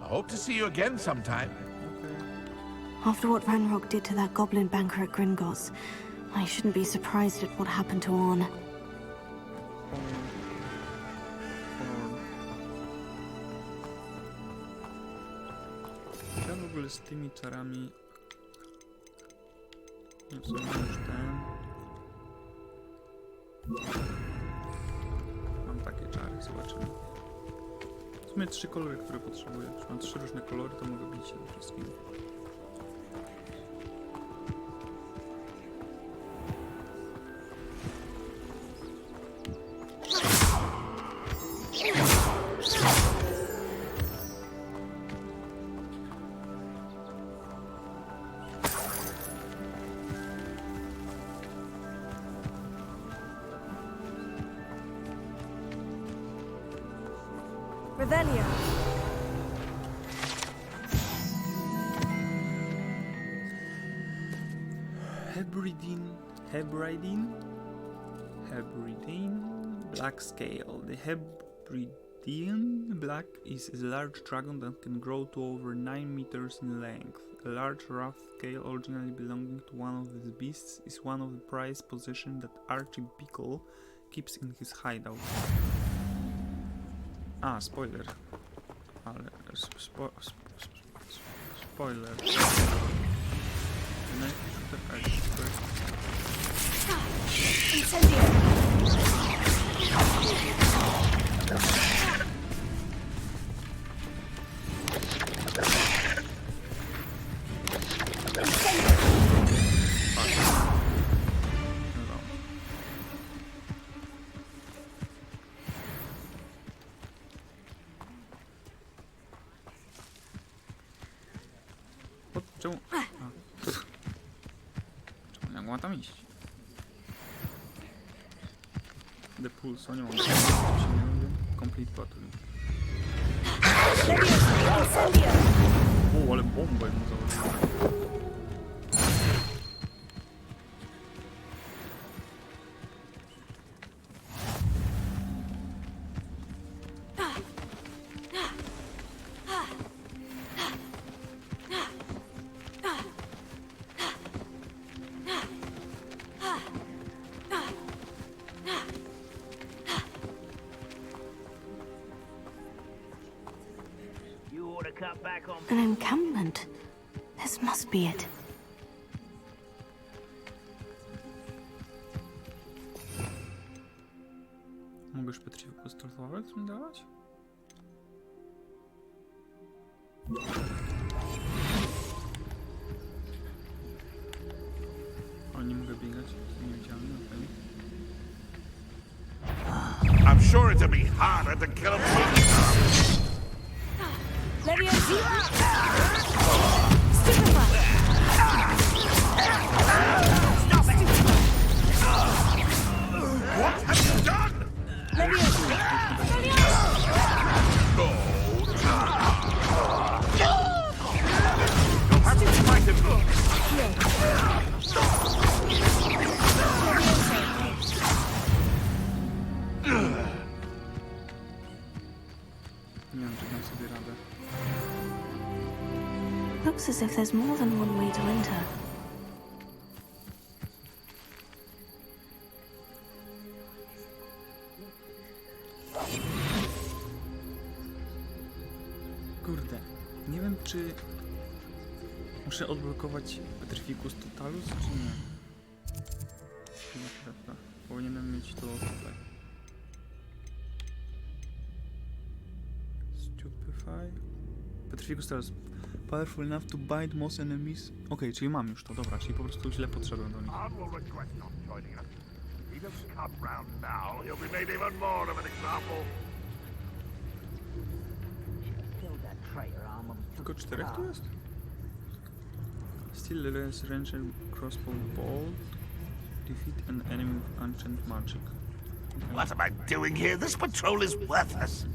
S10: I hope to see you again sometime.
S13: After what Ranrock did to that goblin banker at Gringotts, I shouldn't be surprised at what happened to Orn.
S1: Ja w ogóle z tymi czarami... Nie w sumie już ten... Mam takie czary, zobaczymy. W sumie 3 kolory, które potrzebuję. Już mam 3 różne kolory, to mogę bić się ze wszystkim.
S13: Revelio.
S1: Hebridine Black Scale. The Hebridine Black is a large dragon that can grow to over 9 meters in length. A large rough scale originally belonging to one of these beasts is one of the prized possessions that Archie Bickle keeps in his hideout. A, spoiler. Ale... spoiler. Czemu? Czemu ja mogłam tam iść? The Pulse, nie mam. Complete Battle. O, ale bombę mu założyłem.
S13: An encampment. This must be it.
S1: Mogę już przeciwko startować mi dawać? O, nie mogę biegać, to niewidzialny, okej.
S10: I'm sure it'll be harder to kill him.
S4: What have you done?
S1: Nie wiem, czy dam sobie radę.
S13: Looks as if there's more than one way to enter.
S1: Kurde, nie wiem, czy muszę odblokować Petrificus Totalus, czy nie? Dobra, powinienem mieć to tutaj. Stupefy. Petrificus Totalus. Powerful enough to bind most enemies. Okej, czyli mam już to, dobra, czyli po prostu źle podszedłem do nich. Tylko 4 tu jest? Still less range and crossbow bolt. Defeat an enemy with ancient magic. Okay.
S10: What am I doing here? This patrol is worthless.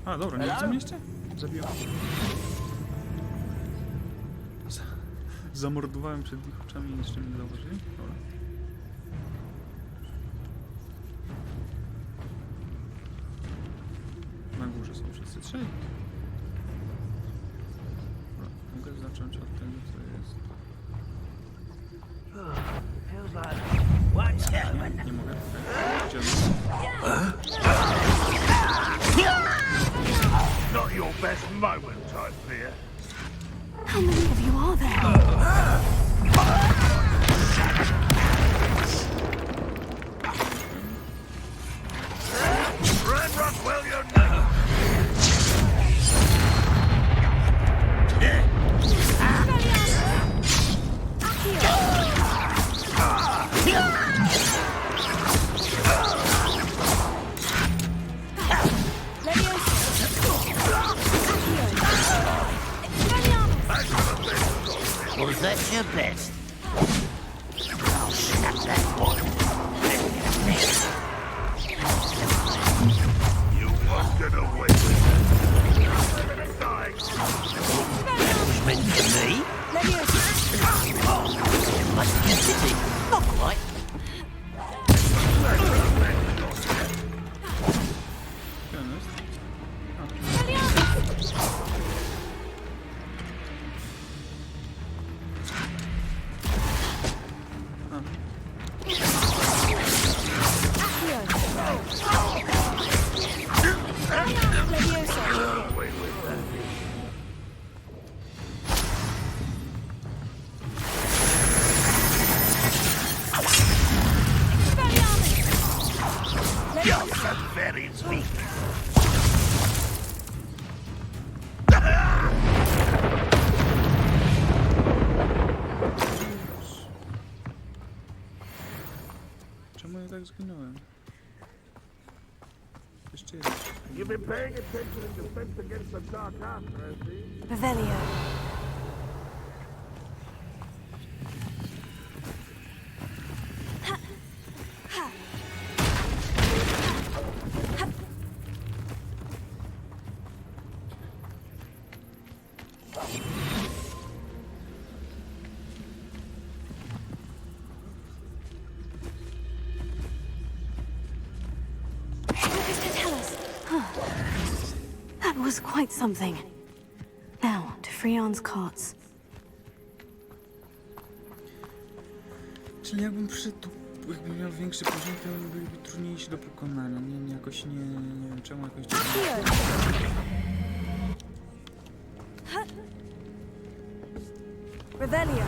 S1: A, dobra, nie widzę mnie jeszcze? Zabiłem. Zamordowałem przed ich oczami i jeszcze mnie zauważyli? Dobra. Na górze są wszyscy trzej. Dobra, mogę zacząć od tego, co jest. Nie, nie mogę.
S10: Not your best moment, I fear.
S13: How many of you are there?
S10: Ranrock, well, you're not.
S9: Was that your best? I'll snap that boy.
S10: You won't get away with it.
S9: That was meant for me. Oh, it must be a pity. Not quite.
S10: Very weak.
S1: Czemu ja tak zginąłem? Jeszcze jeden.
S10: You've been paying attention in defense against the dark arts, I see.
S13: Revelio. That was quite something. Now, to Freon's carts.
S1: Czyli jakbym przyszedł tu, jakbym miał większy poziom, to byliby trudniejsi do pokonania. Nie, jakoś nie wiem czemu jakoś
S13: Revelio.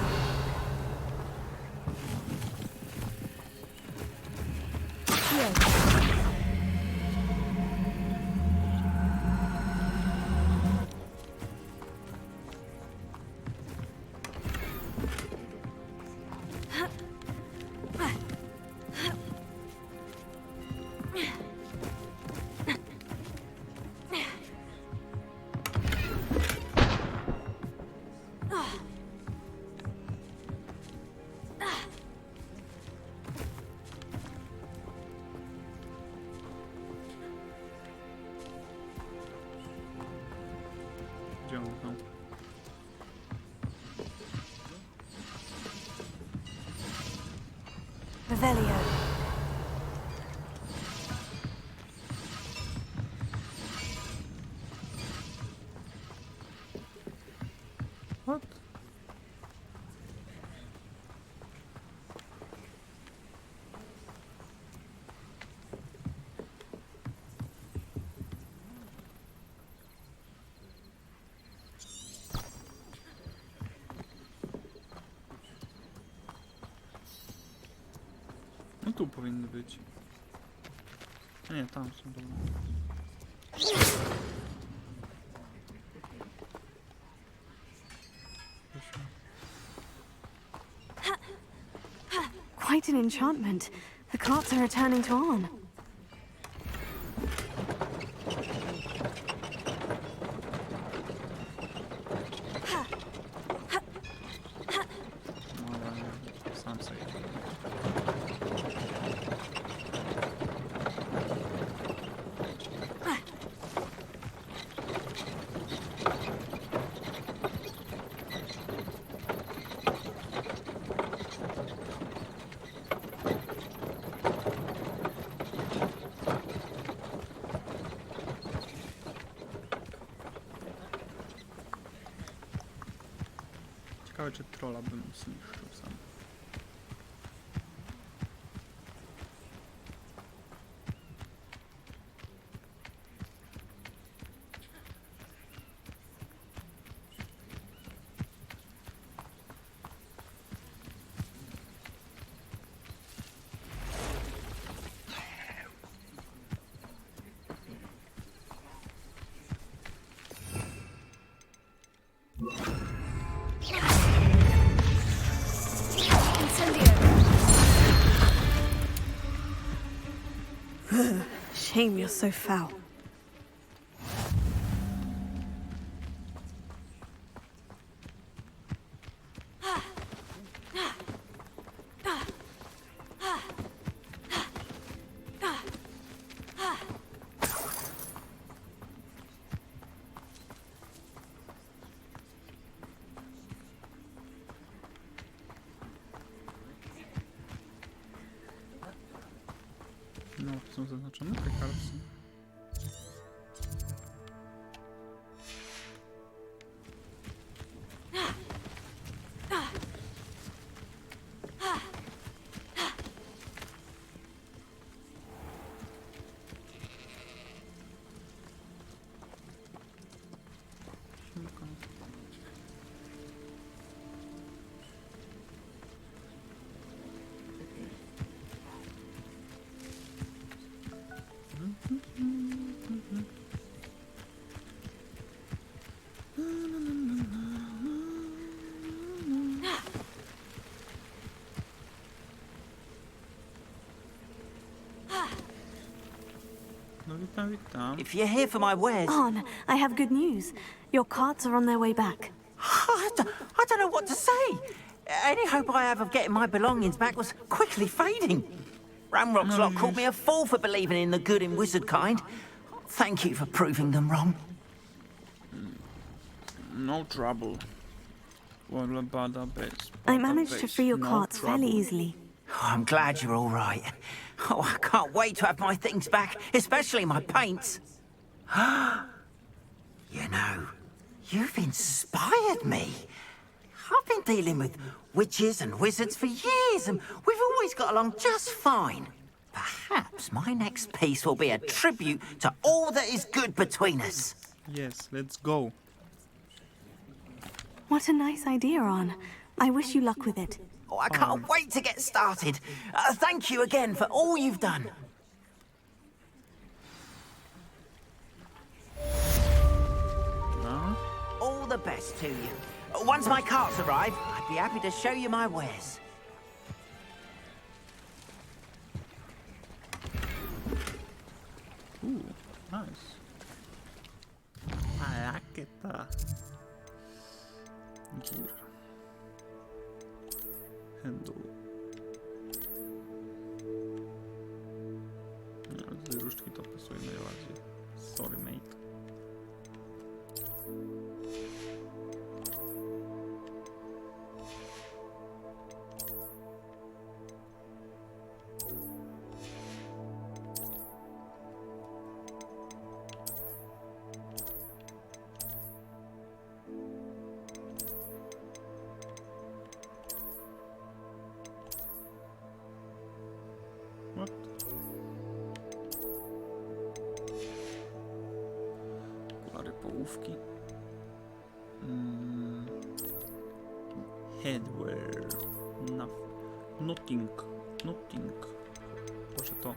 S1: Gdzie on był?
S13: Revelio.
S1: What? No tu powinny być. A nie, tam są dobra.
S13: Quite an enchantment. The carts are returning to Arn.
S1: Sam sobie. Ciekawe, czy trolla bym zniszczył sam.
S13: Shame you're so foul.
S1: No, są zaznaczone te karty.
S9: If you're here for my wares...
S13: Arn, I have good news. Your carts are on their way back.
S9: I don't know what to say. Any hope I have of getting my belongings back was quickly fading. Ranrock's lot called me a fool for believing in the good in wizard kind. Thank you for proving them wrong.
S1: No trouble.
S13: I managed to free your carts fairly easily.
S9: Oh, I'm glad you're all right. Oh, I can't wait to have my things back, especially my paints. You know, you've inspired me. I've been dealing with witches and wizards for years, and we've always got along just fine. Perhaps my next piece will be a tribute to all that is good between us.
S1: Yes, let's go.
S13: What a nice idea, Arn. I wish you luck with it.
S9: Oh, I can't wait to get started. Thank you again for all you've done. All the best to you. Once my carts arrive, I'd be happy to show you my wares.
S1: Ooh, nice. I like it. Gear. Handle. No, z różdżki to pasuje najbardziej. Sorry, mate. nagłówki. Headwear. Nothing. Może to.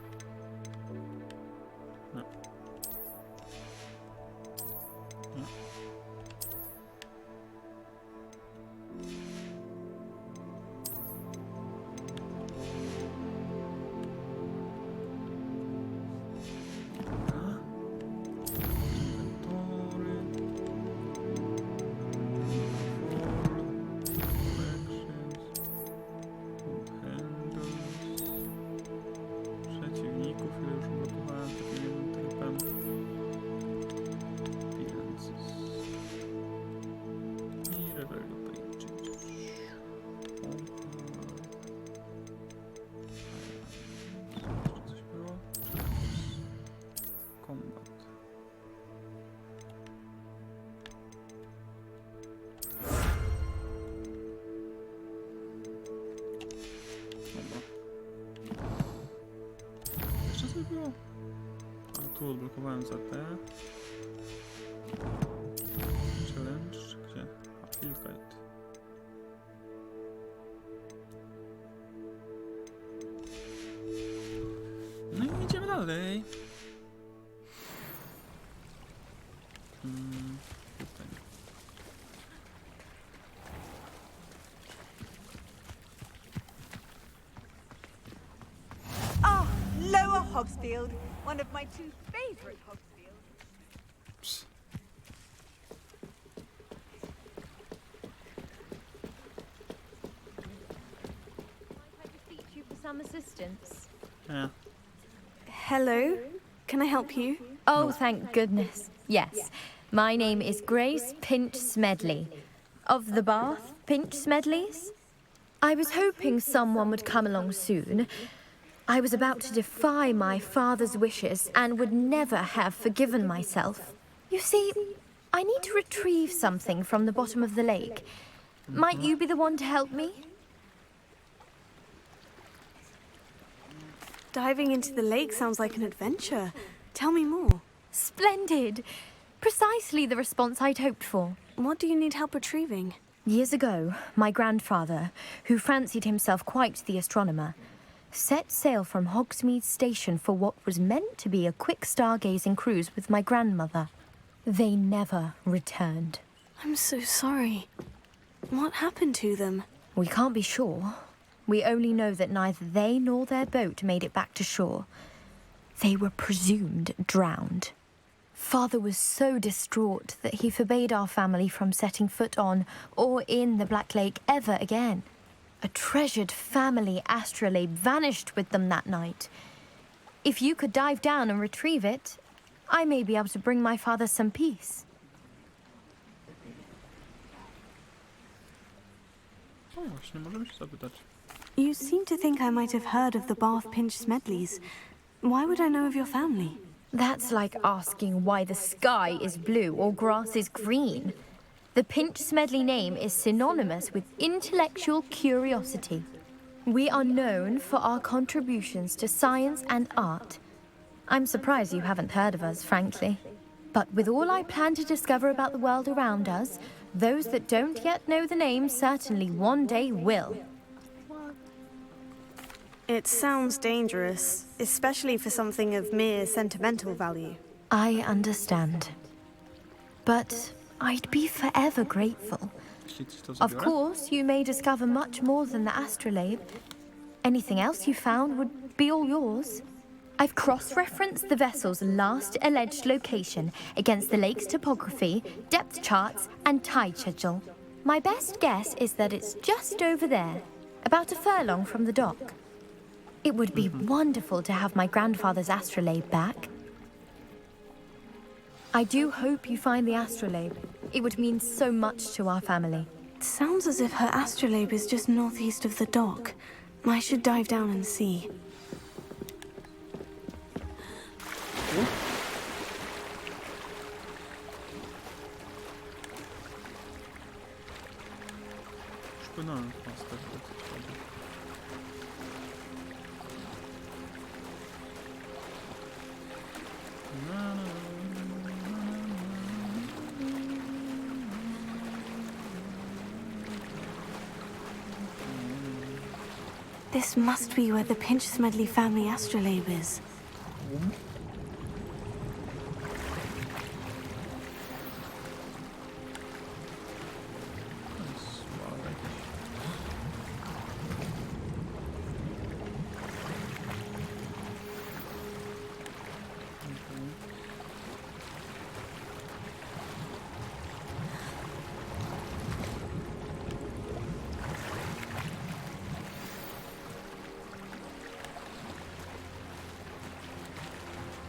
S1: No. No. Było? A tu odblokowałem za te. Challenge. Gdzie? A Hillkite. No i idziemy dalej. Tutaj.
S4: Lower Hogsfield, one of my 2 favourite Hogsfields.
S3: I defeat you for some assistance?
S1: Yeah.
S13: Hello? Can I help you?
S3: Oh, thank goodness. Yes. My name is Grace Pinch Smedley. Of the Bath Pinch Smedleys? I was hoping someone would come along soon. I was about to defy my father's wishes and would never have forgiven myself. You see, I need to retrieve something from the bottom of the lake. Might you be the one to help me?
S13: Diving into the lake sounds like an adventure. Tell me more.
S3: Splendid! Precisely the response I'd hoped for.
S13: What do you need help retrieving?
S3: Years ago, my grandfather, who fancied himself quite the astronomer, set sail from Hogsmeade Station for what was meant to be a quick stargazing cruise with my grandmother. They never returned.
S13: I'm so sorry. What happened to them?
S3: We can't be sure. We only know that neither they nor their boat made it back to shore. They were presumed drowned. Father was so distraught that he forbade our family from setting foot on or in the Black Lake ever again. A treasured family astrolabe vanished with them that night. If you could dive down and retrieve it, I may be able to bring my father some peace.
S1: O, właśnie, możemy się zapytać.
S13: You seem to think I might have heard of the Bath Pinch Smedleys. Why would I know of your family?
S3: That's like asking why the sky is blue or grass is green. The Pinch Smedley name is synonymous with intellectual curiosity. We are known for our contributions to science and art. I'm surprised you haven't heard of us, frankly. But with all I plan to discover about the world around us, those that don't yet know the name certainly one day will.
S13: It sounds dangerous, especially for something of mere sentimental value.
S3: I understand. But I'd be forever grateful. Of course, you may discover much more than the astrolabe. Anything else you found would be all yours. I've cross-referenced the vessel's last alleged location against the lake's topography, depth charts, and tide schedule. My best guess is that it's just over there, about a furlong from the dock. It would be wonderful to have my grandfather's astrolabe back. I do hope you find the astrolabe. It would mean so much to our family.
S13: It sounds as if her astrolabe is just northeast of the dock. I should dive down and see.
S1: Płynąłem w pastach.
S13: This must be where the Pinch-Smedley family astrolabe is.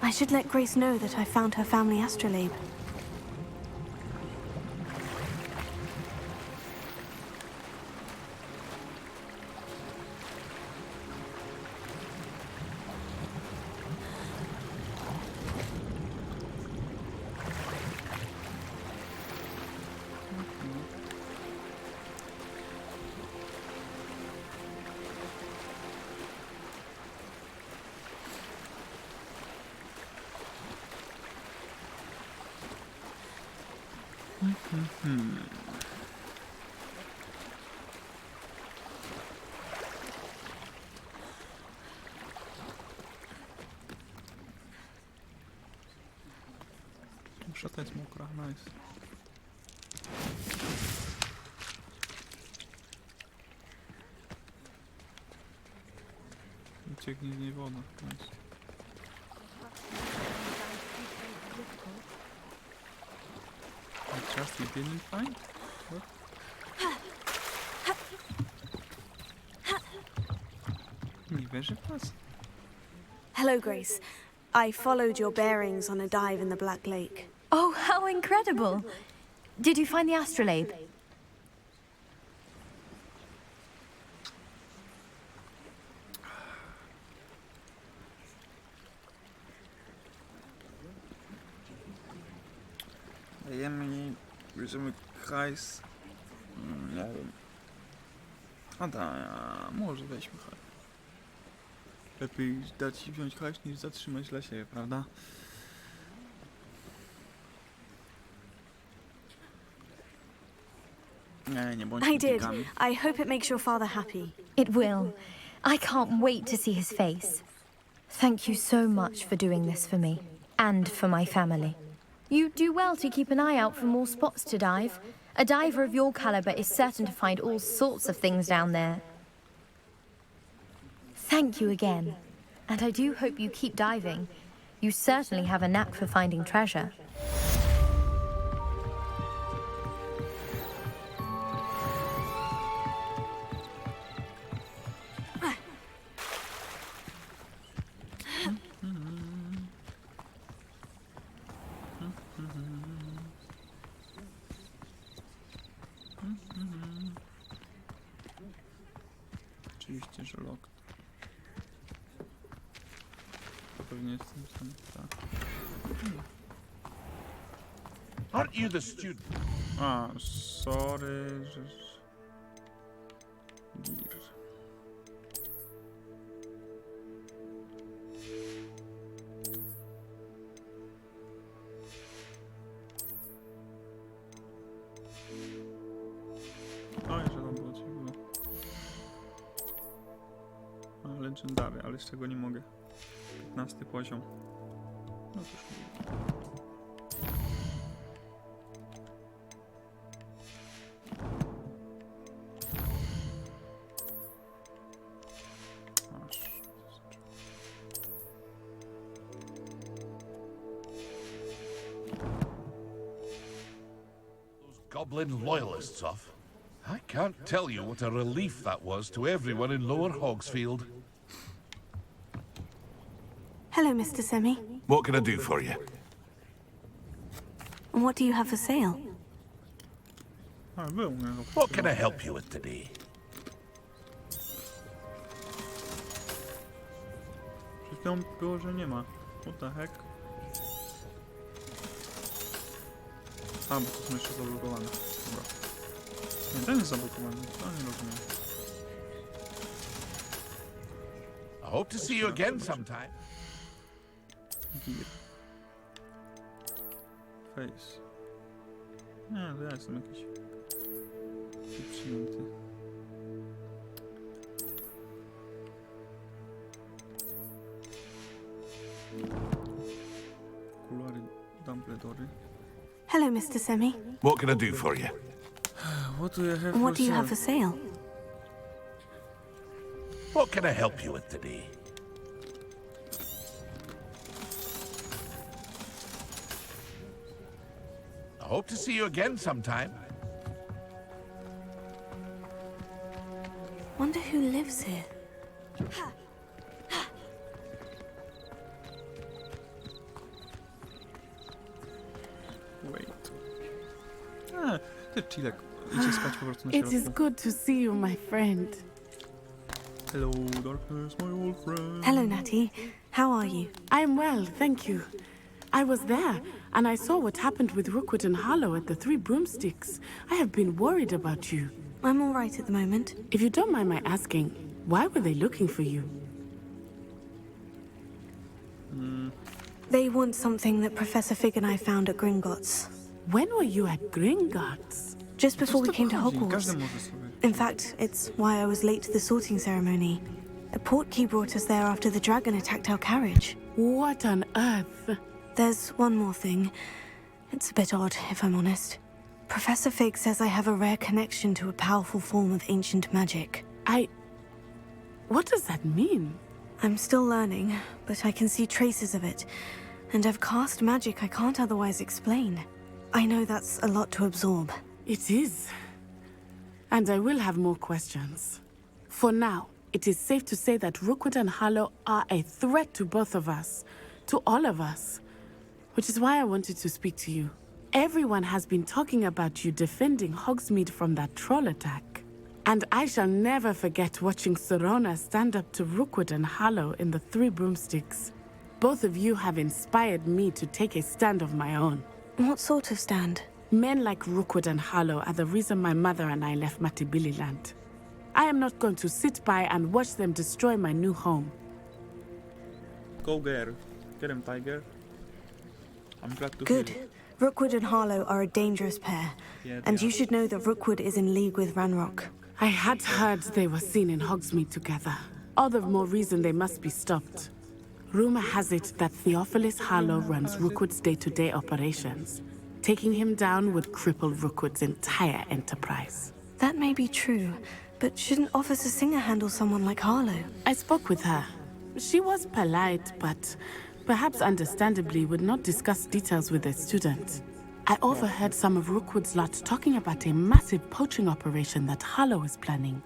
S13: I should let Grace know that I found her family astrolabe.
S1: Szata jest mokra, nice. Ucieknie z niej woda, nice. Just you didn't find? What? Nie wierzę w was.
S13: Hello, Grace. I followed your bearings on a dive in the Black Lake.
S3: Oh, how incredible! Did you find the astrolabe?
S1: Dajemy jej, bierzemy hajs. Nie wiem. A da, może weźmy hajs. Lepiej dać ci wziąć hajs niż zatrzymać dla siebie, prawda?
S13: I did. I hope it makes your father happy.
S3: It will. I can't wait to see his face. Thank you so much for doing this for me, and for my family. You do well to keep an eye out for more spots to dive. A diver of your caliber is certain to find all sorts of things down there. Thank you again. And I do hope you keep diving. You certainly have a knack for finding treasure.
S1: Oczywiście, że lock. To pewnie jest ten sam, tak.
S10: Aren't you the student?
S1: A, sorry, że... Gir. Oj, że tam było coś było. A, legendary, ale z czego nie mogę. 15 poziom. No cóż.
S10: Goblin loyalists off. I can't tell you what a relief that was to everyone in Lower Hogsfield.
S13: Hello, Mr. Semi.
S10: What can I do for you?
S13: What do you have for sale?
S10: What can I help you with today?
S1: Przed chwilą było, że nie ma. What the heck? A, bo to są jeszcze zablokowane. Dobra. Nie, ten jest zablokowany. To nie rozumiem.
S10: I hope to see you again sometime.
S1: Gear. Face. Nie, to ja jestem jakiś przyjęty. Kuluary Dumbledory.
S13: Hello, Mr. Semi.
S10: What can I do for you?
S1: What do you have
S13: What
S1: for
S13: do you
S1: sale?
S13: have for sale?
S10: What can I help you with today? I hope to see you again sometime.
S13: Wonder who lives here.
S1: Wait. Ty chilek. Idzie spać po prostu na
S21: It is
S1: środku.
S21: good to see you, my friend.
S1: Hello, darkness, my old friend.
S13: Hello, Natty. How are you?
S21: I'm well, thank you. I was there, and I saw what happened with Rookwood and Harlow at the Three Broomsticks. I have been worried about you.
S13: I'm all right at the moment.
S21: If you don't mind my asking, why were they looking for you?
S13: They want something that Professor Fig and I found at Gringotts.
S21: When were you at Gringotts?
S13: Just before we came to
S1: Każdy
S13: Hogwarts.
S1: może sobie.
S13: In fact, it's why I was late to the sorting ceremony. The portkey brought us there after the dragon attacked our carriage.
S21: What on earth?
S13: There's one more thing. It's a bit odd, if I'm honest. Professor Fig says I have a rare connection to a powerful form of ancient magic.
S21: What does that mean?
S13: I'm still learning, but I can see traces of it. And I've cast magic I can't otherwise explain. I know that's a lot to absorb.
S21: It is. And I will have more questions. For now, it is safe to say that Rookwood and Harlow are a threat to both of us. To all of us. Which is why I wanted to speak to you. Everyone has been talking about you defending Hogsmeade from that troll attack. And I shall never forget watching Serona stand up to Rookwood and Harlow in the Three Broomsticks. Both of you have inspired me to take a stand of my own.
S13: What sort of stand?
S21: Men like Rookwood and Harlow are the reason my mother and I left Matibililand. I am not going to sit by and watch them destroy my new home.
S1: Go girl. Get him, Tiger. I'm glad to
S13: Good.
S1: hear it.
S13: Rookwood and Harlow are a dangerous pair.
S1: Yeah,
S13: And
S1: they
S13: you
S1: are.
S13: should know that Rookwood is in league with Ranrock.
S21: I had heard they were seen in Hogsmeade together. All the more reason they must be stopped. Rumor has it that Theophilus Harlow runs Rookwood's day-to-day operations. Taking him down would cripple Rookwood's entire enterprise.
S13: That may be true, but shouldn't Officer Singer handle someone like Harlow?
S21: I spoke with her. She was polite, but perhaps understandably would not discuss details with a student. I overheard some of Rookwood's lot talking about a massive poaching operation that Harlow is planning.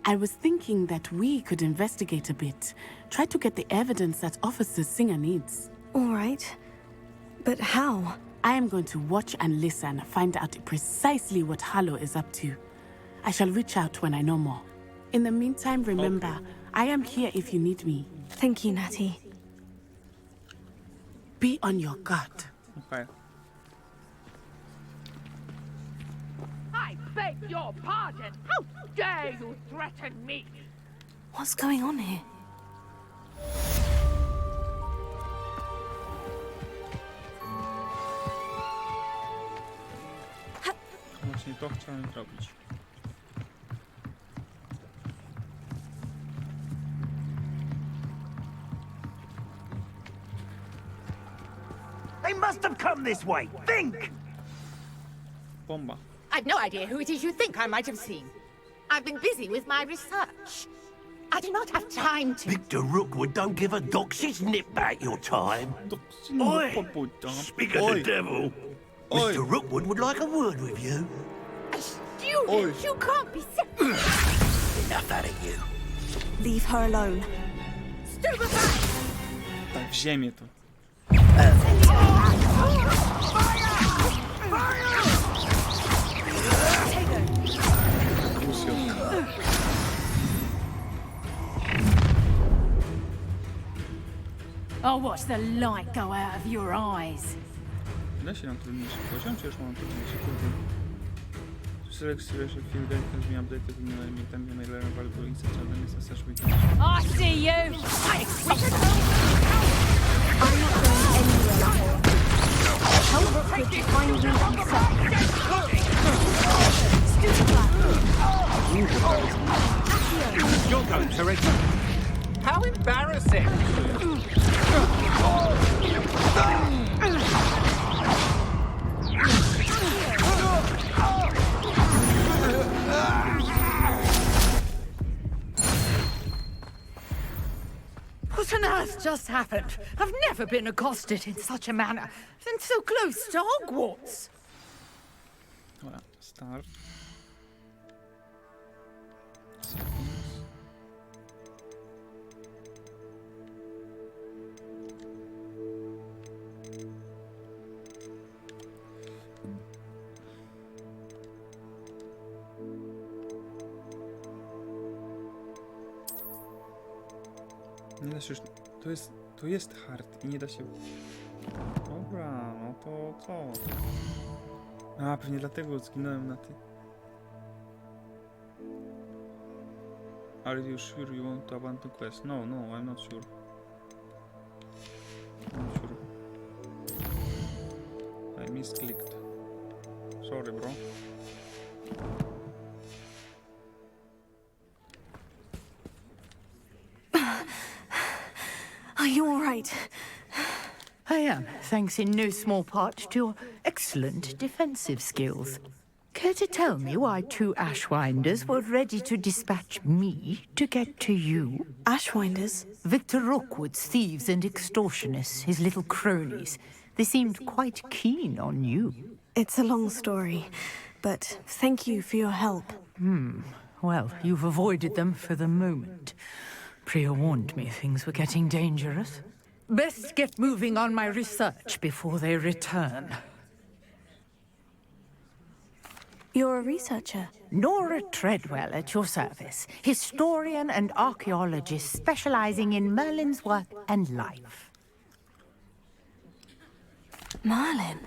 S21: I was thinking that we could investigate a bit, try to get the evidence that Officer Singer needs.
S13: All right. But how?
S21: I am going to watch and listen, find out precisely what Harlow is up to. I shall reach out when I know more. In the meantime, remember, I am here if you need me.
S13: Thank you, Natty.
S21: Be on your guard.
S1: Okay.
S22: I beg your pardon. How dare you threaten me?
S13: What's going on here?
S1: Właśnie to chciałem zrobić.
S23: They must have come this way. Think!
S1: Bomba.
S24: I've no idea who it is you think I might have seen. I've been busy with my research. I do not have time to...
S23: Victor Rookwood don't give a doxy's nip back your time. Oi! Speak of the devil. Mr. Rookwood would like a word with you.
S24: A student? You can't be serious.
S23: Enough out of you.
S13: Leave her alone.
S1: Tak, w ziemię to.
S16: I'll watch the light go out of your eyes.
S1: Da się nam trudniejszy poziom, czy już mam trudniejszy poziom? Select special field that has been updated in the enemy time and learn valuable insights on the necessary weakness.
S16: I see you!
S13: I'm not going anywhere. Tell Rookwood to find me himself.
S23: You'll go, Turret.
S7: How embarrassing!
S24: What on earth just happened? I've never been accosted in such a manner, and so close to Hogwarts.
S1: Dobra, start. Nie da się już... To jest hard i nie da się... Dobra, no to co? A, pewnie dlatego zginąłem na ty. Are you sure you want to abandon quest? No, I'm not sure. I'm not sure. I misclicked. Sorry, bro.
S13: Are you all right?
S24: I am, thanks in no small part to your excellent defensive skills. Care to tell me why 2 Ashwinders were ready to dispatch me to get to you?
S13: Ashwinders?
S24: Victor Rookwood's thieves and extortionists, his little cronies. They seemed quite keen on you.
S13: It's a long story, but thank you for your help.
S24: Well, you've avoided them for the moment. Priya warned me things were getting dangerous. Best get moving on my research before they return.
S13: You're a researcher?
S24: Nora Treadwell at your service. Historian and archaeologist specializing in Merlin's work and life.
S13: Merlin?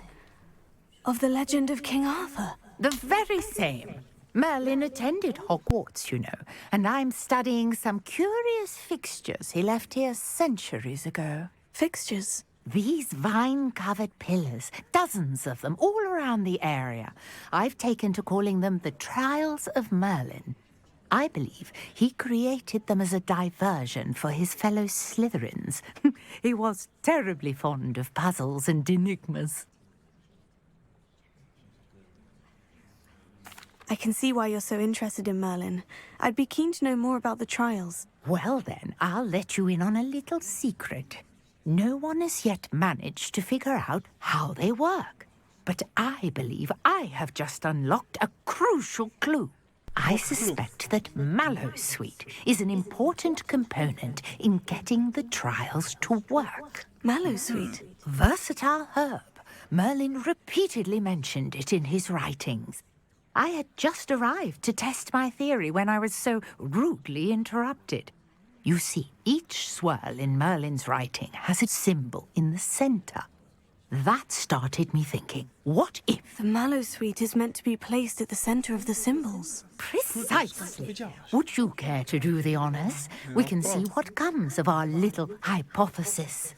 S13: Of the legend of King Arthur?
S24: The very same. Merlin attended Hogwarts, you know, and I'm studying some curious fixtures he left here centuries ago.
S13: Fixtures?
S24: These vine-covered pillars, dozens of them, all around the area. I've taken to calling them the Trials of Merlin. I believe he created them as a diversion for his fellow Slytherins. He was terribly fond of puzzles and enigmas.
S13: I can see why you're so interested in Merlin. I'd be keen to know more about the trials.
S24: Well then, I'll let you in on a little secret. No one has yet managed to figure out how they work. But I believe I have just unlocked a crucial clue. I suspect that Mallowsweet is an important component in getting the trials to work.
S13: Mallowsweet?
S24: Versatile herb. Merlin repeatedly mentioned it in his writings. I had just arrived to test my theory when I was so rudely interrupted. You see, each swirl in Merlin's writing has a symbol in the center. That started me thinking, what if...
S13: The Mallowsweet is meant to be placed at the center of the symbols.
S24: Precisely. Would you care to do the honors? We can see what comes of our little hypothesis.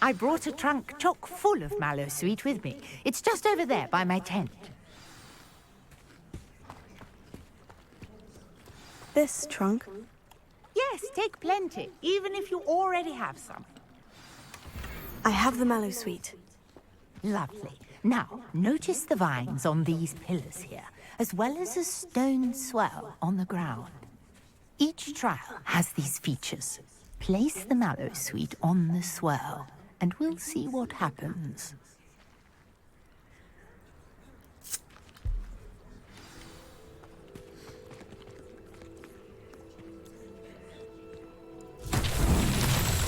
S24: I brought a trunk chock full of Mallowsweet with me. It's just over there by my tent.
S13: This trunk?
S24: Yes, take plenty, even if you already have some.
S13: I have the Mallowsweet.
S24: Lovely. Now, notice the vines on these pillars here, as well as a stone swell on the ground. Each trial has these features. Place the Mallowsweet on the swell, and we'll see what happens.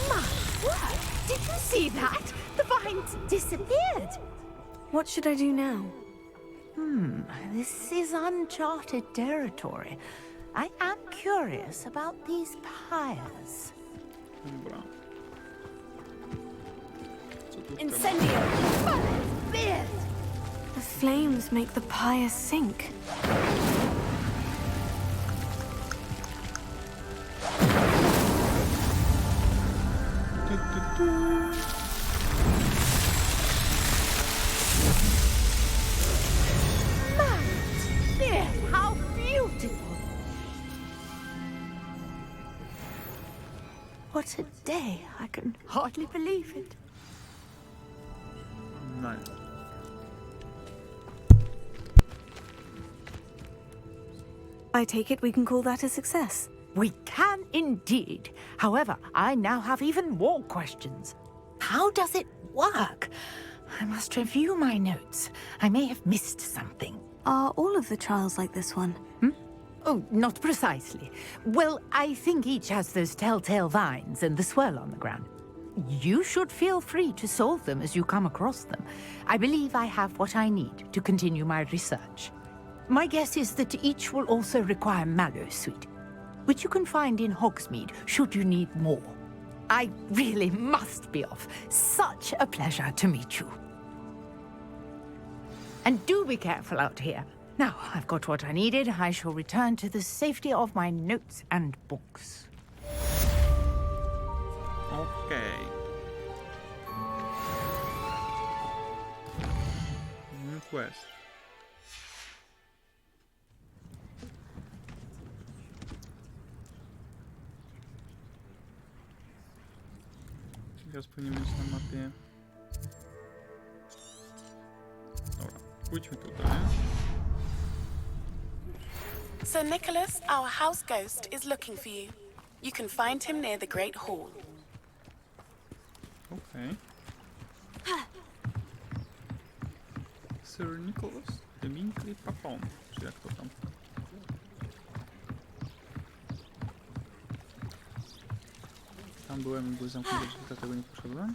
S24: My word! Did you see that? The vines disappeared.
S13: What should I do now?
S24: This is uncharted territory. I am curious about these pyres.
S13: Incendio!
S24: Fire's beard!
S13: The flames make the pyre sink.
S24: How beautiful! What a day. I can hardly believe it.
S1: No.
S13: I take it we can call that a success.
S24: We can indeed. However, I now have even more questions. How does it work? I must review my notes. I may have missed something.
S13: Are all of the trials like this one?
S24: Oh, not precisely. Well, I think each has those telltale vines and the swirl on the ground. You should feel free to solve them as you come across them. I believe I have what I need to continue my research. My guess is that each will also require mallowsweet, which you can find in Hogsmeade should you need more. I really must be off. Such a pleasure to meet you. And do be careful out here. Now, I've got what I needed. I shall return to the safety of my notes and books.
S1: Okej. New quest. Czyli teraz powinien mieć na mapie... Dobra, pójdźmy tutaj.
S8: Sir Nicholas, our house ghost, is looking for you. You can find him near the Great Hall.
S1: Okej. Sir Nicholas, the Winkley Papon, czy jak to tam? Tam byłem i były zamknięte drzwi, dlatego nie poszedłem.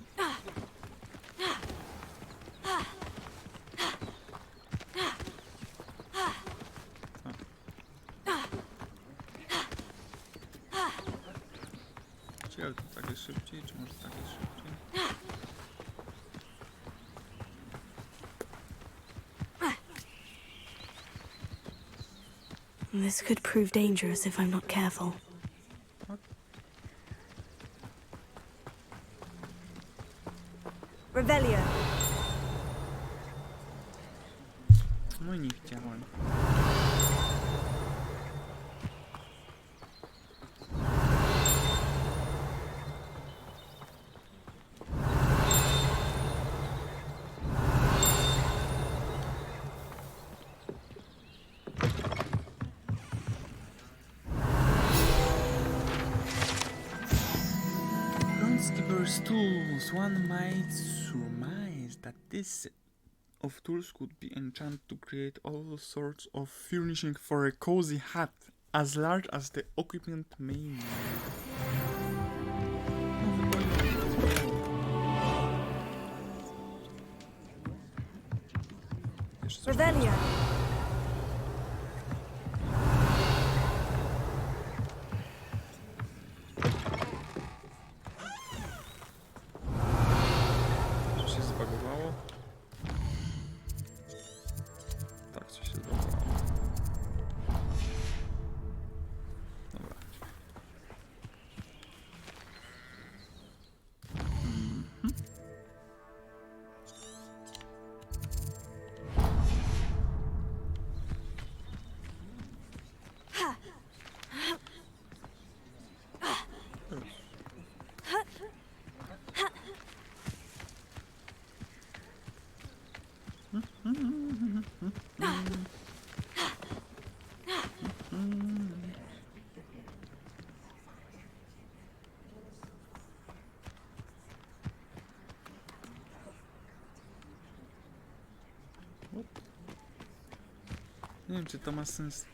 S1: Ciekawe, to tak jest szybciej, czy może tak jest szybciej?
S13: This could prove dangerous if I'm not careful.
S4: Revelio.
S1: No i nie widziałem. Groundskeeper's tools. One might surmise that this of tools could be enchanted to create all sorts of furnishing for a cozy hut, as large as the occupant may need.
S4: Revelio.
S1: Co się zbagowało? Tak, coś się zbagowało. Dobra. Nie wiem, czy to ma sens.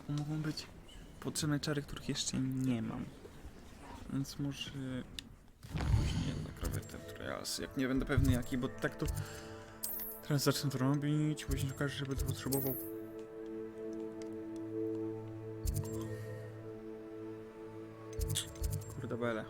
S1: Mogą być potrzebne czary, których jeszcze nie mam. Więc może później naprawię ten trials, jak nie będę pewny jaki, bo tak to teraz zacznę to robić, później okaże, że będę potrzebował. Kurde bele.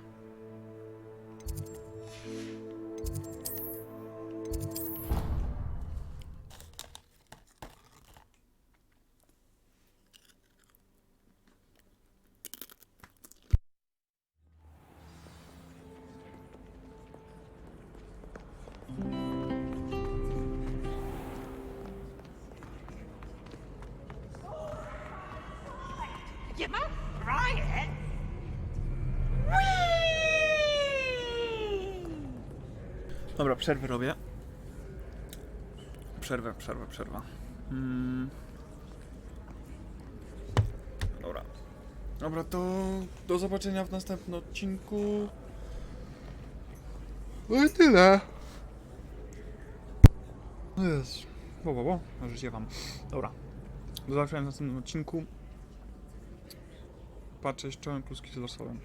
S22: You might try it. Whee!
S1: Dobra, przerwę robię. Przerwa. Dobra, to do zobaczenia w następnym odcinku. No i tyle. Jezu. Już ziewam. Dobra. Do zobaczenia w następnym odcinku. Patrzę jeszcze kluski z losowym.